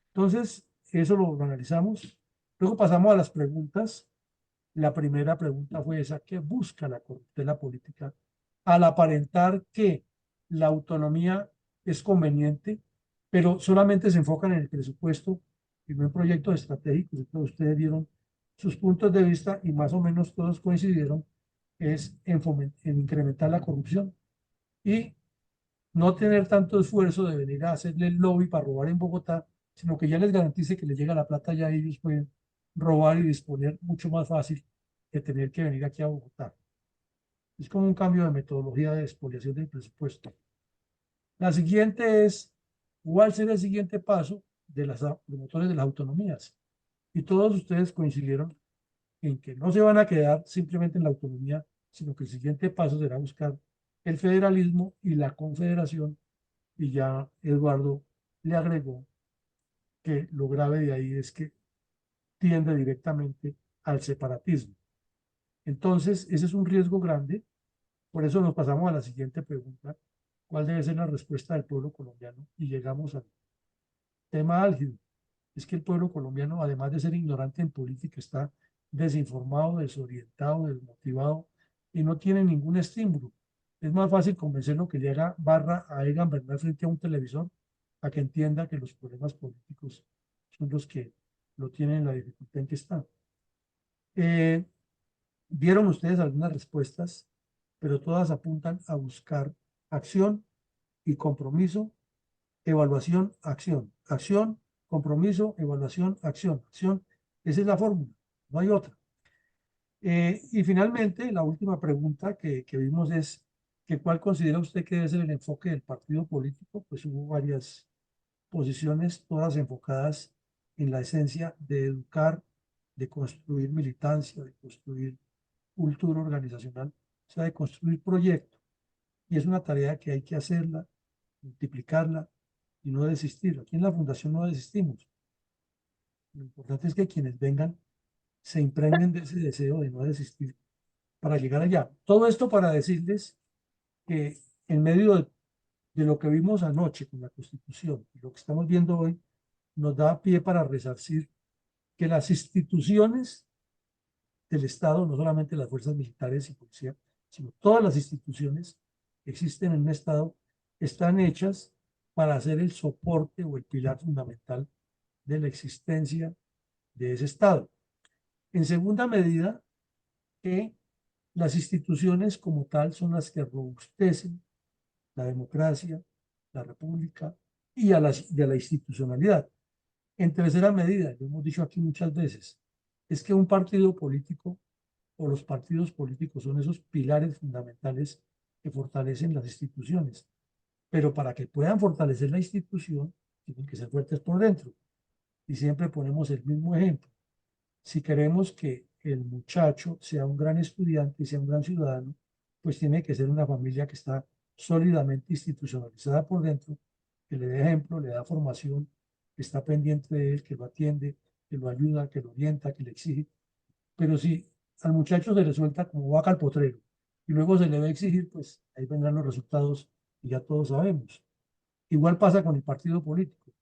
Entonces, eso lo analizamos. Luego pasamos a las preguntas. La primera pregunta fue esa: ¿qué busca la corruptela política al aparentar que la autonomía es conveniente, pero solamente se enfocan en el presupuesto y no en proyectos estratégicos? Entonces ustedes dieron sus puntos de vista y más o menos todos coincidieron es en incrementar la corrupción y no tener tanto esfuerzo de venir a hacerle el lobby para robar en Bogotá, sino que ya les garantice que les llega la plata, ya ellos pueden robar y disponer mucho más fácil que tener que venir aquí a Bogotá. Es como un cambio de metodología de expoliación del presupuesto. La siguiente es, ¿cuál será el siguiente paso de los promotores de las autonomías? Y todos ustedes coincidieron en que no se van a quedar simplemente en la autonomía, sino que el siguiente paso será buscar el federalismo y la confederación. Y ya Eduardo le agregó que lo grave de ahí es que tiende directamente al separatismo. Entonces, ese es un riesgo grande. Por eso nos pasamos a la siguiente pregunta: ¿cuál debe ser la respuesta del pueblo colombiano? Y llegamos al tema álgido. Es que el pueblo colombiano, además de ser ignorante en política, está desinformado, desorientado, desmotivado y no tiene ningún estímulo. Es más fácil convencerlo que llega barra a Egan Bernal frente a un televisor a que entienda que los problemas políticos son los que lo tienen en la dificultad en que está. Vieron ustedes algunas respuestas, pero todas apuntan a buscar acción y compromiso, evaluación, acción, acción, compromiso, evaluación, acción, acción. Esa es la fórmula, no hay otra. Y finalmente, la última pregunta que vimos es que ¿cuál considera usted que debe ser el enfoque del partido político? Pues hubo varias posiciones, todas enfocadas en la esencia de educar, de construir militancia, de construir cultura organizacional, o sea, de construir proyectos. Y es una tarea que hay que hacerla, multiplicarla y no desistir. Aquí en la Fundación no desistimos. Lo importante es que quienes vengan se impregnen de ese deseo de no desistir para llegar allá. Todo esto para decirles que en medio de lo que vimos anoche con la Constitución y lo que estamos viendo hoy, nos da pie para resarcir que las instituciones del Estado, no solamente las fuerzas militares y policía, sino todas las instituciones que existen en un Estado, están hechas para hacer el soporte o el pilar fundamental de la existencia de ese Estado. En segunda medida, que las instituciones como tal son las que robustecen la democracia, la república y a la institucionalidad. En tercera medida, lo hemos dicho aquí muchas veces, es que un partido político o los partidos políticos son esos pilares fundamentales que fortalecen las instituciones. Pero para que puedan fortalecer la institución, tienen que ser fuertes por dentro. Y siempre ponemos el mismo ejemplo. Si queremos que el muchacho sea un gran estudiante y sea un gran ciudadano, pues tiene que ser una familia que está sólidamente institucionalizada por dentro, que le dé ejemplo, le da formación, que está pendiente de él, que lo atiende, que lo ayuda, que lo orienta, que le exige. Pero si al muchacho se le suelta como vaca al potrero y luego se le va a exigir, pues ahí vendrán los resultados y ya todos sabemos. Igual pasa con el partido político.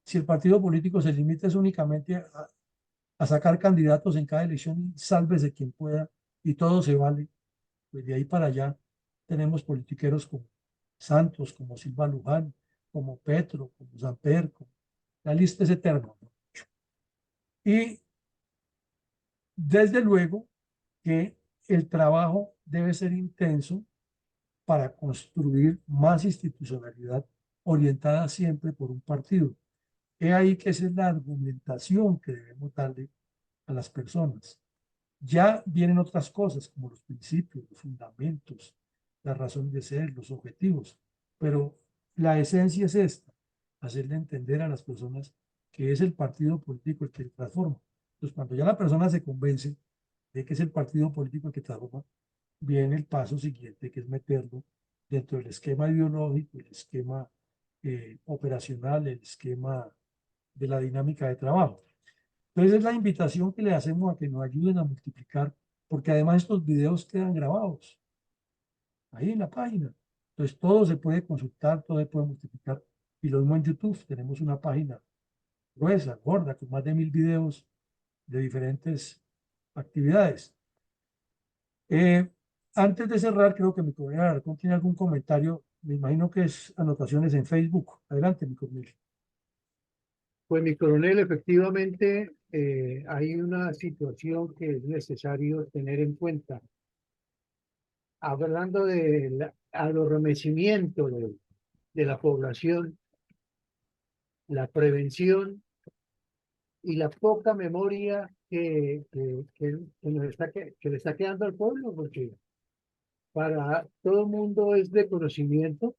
Si el partido político se limita únicamente a sacar candidatos en cada elección y sálvese quien pueda y todo se vale, pues de ahí para allá tenemos politiqueros como Santos, como Silva Luján, como Petro, como Samper, la lista es eterna. Y desde luego que el trabajo debe ser intenso para construir más institucionalidad orientada siempre por un partido. He ahí que esa es la argumentación que debemos darle a las personas. Ya vienen otras cosas como los principios, los fundamentos, las razones de ser, los objetivos, pero la esencia es esta, hacerle entender a las personas que es el partido político el que transforma. Entonces, cuando ya la persona se convence de que es el partido político el que transforma, viene el paso siguiente, que es meterlo dentro del esquema ideológico, el esquema operacional, el esquema de la dinámica de trabajo. Entonces es la invitación que le hacemos a que nos ayuden a multiplicar, porque además estos videos quedan grabados ahí en la página. Entonces todo se puede consultar, todo se puede multiplicar. Y lo mismo en YouTube, tenemos una página gruesa, gorda, con más de 1000 videos de diferentes actividades. Antes de cerrar, creo que mi coronel Alarcón tiene algún comentario. Me imagino que es anotaciones en Facebook. Adelante, mi coronel.
Pues mi coronel, efectivamente hay una situación que es necesario tener en cuenta. Hablando del adormecimiento de la población, la prevención y la poca memoria que le está quedando al pueblo, porque para todo el mundo es de conocimiento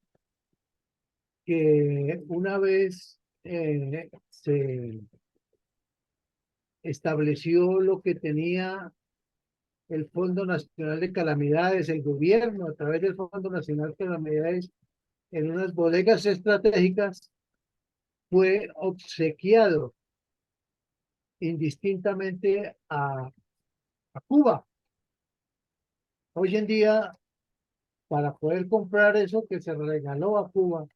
que una vez se estableció lo que tenía el Fondo Nacional de Calamidades, el gobierno a través del Fondo Nacional de Calamidades en unas bodegas estratégicas, fue obsequiado indistintamente a Cuba. Hoy en día, para poder comprar eso que se regaló a Cuba,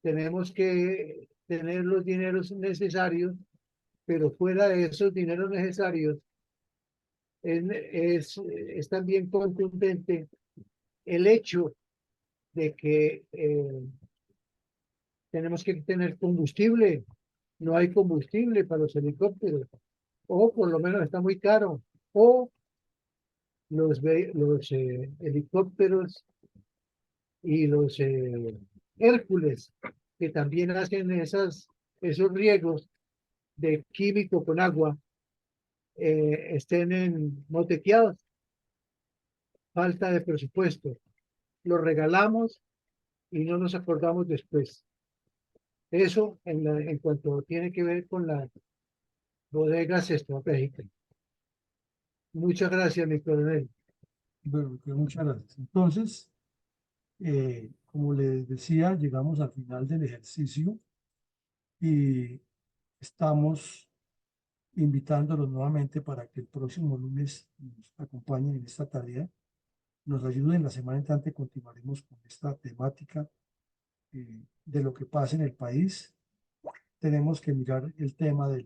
tenemos que tener los dineros necesarios, pero fuera de esos dineros necesarios, es también contundente el hecho de que tenemos que tener combustible. No hay combustible para los helicópteros, o por lo menos está muy caro, o los helicópteros y los Hércules, que también hacen esos riegos de químico con agua, estén motequeados. Falta de presupuesto. Lo regalamos y no nos acordamos después. Eso en cuanto tiene que ver con las bodegas estratégicas. Muchas gracias, mi coronel.
Bueno, muchas gracias. Entonces, como les decía, llegamos al final del ejercicio y estamos invitándolos nuevamente para que el próximo lunes nos acompañen en esta tarea, nos ayuden. La semana entrante continuaremos con esta temática de lo que pasa en el país. Tenemos que mirar el tema de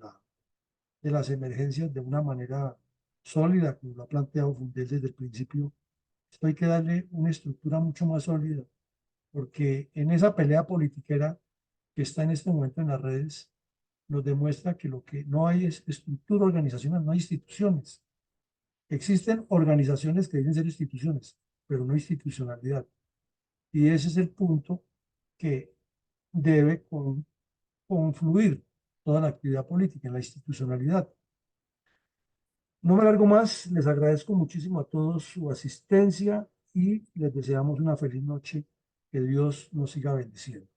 las emergencias de una manera sólida, como lo ha planteado Fundel desde el principio. Esto hay que darle una estructura mucho más sólida, porque en esa pelea politiquera que está en este momento en las redes, nos demuestra que lo que no hay es estructura organizacional, no hay instituciones. Existen organizaciones que deben ser instituciones, pero no institucionalidad. Y ese es el punto que debe confluir toda la actividad política en la institucionalidad. No me alargo más, les agradezco muchísimo a todos su asistencia y les deseamos una feliz noche. Que Dios nos siga bendiciendo.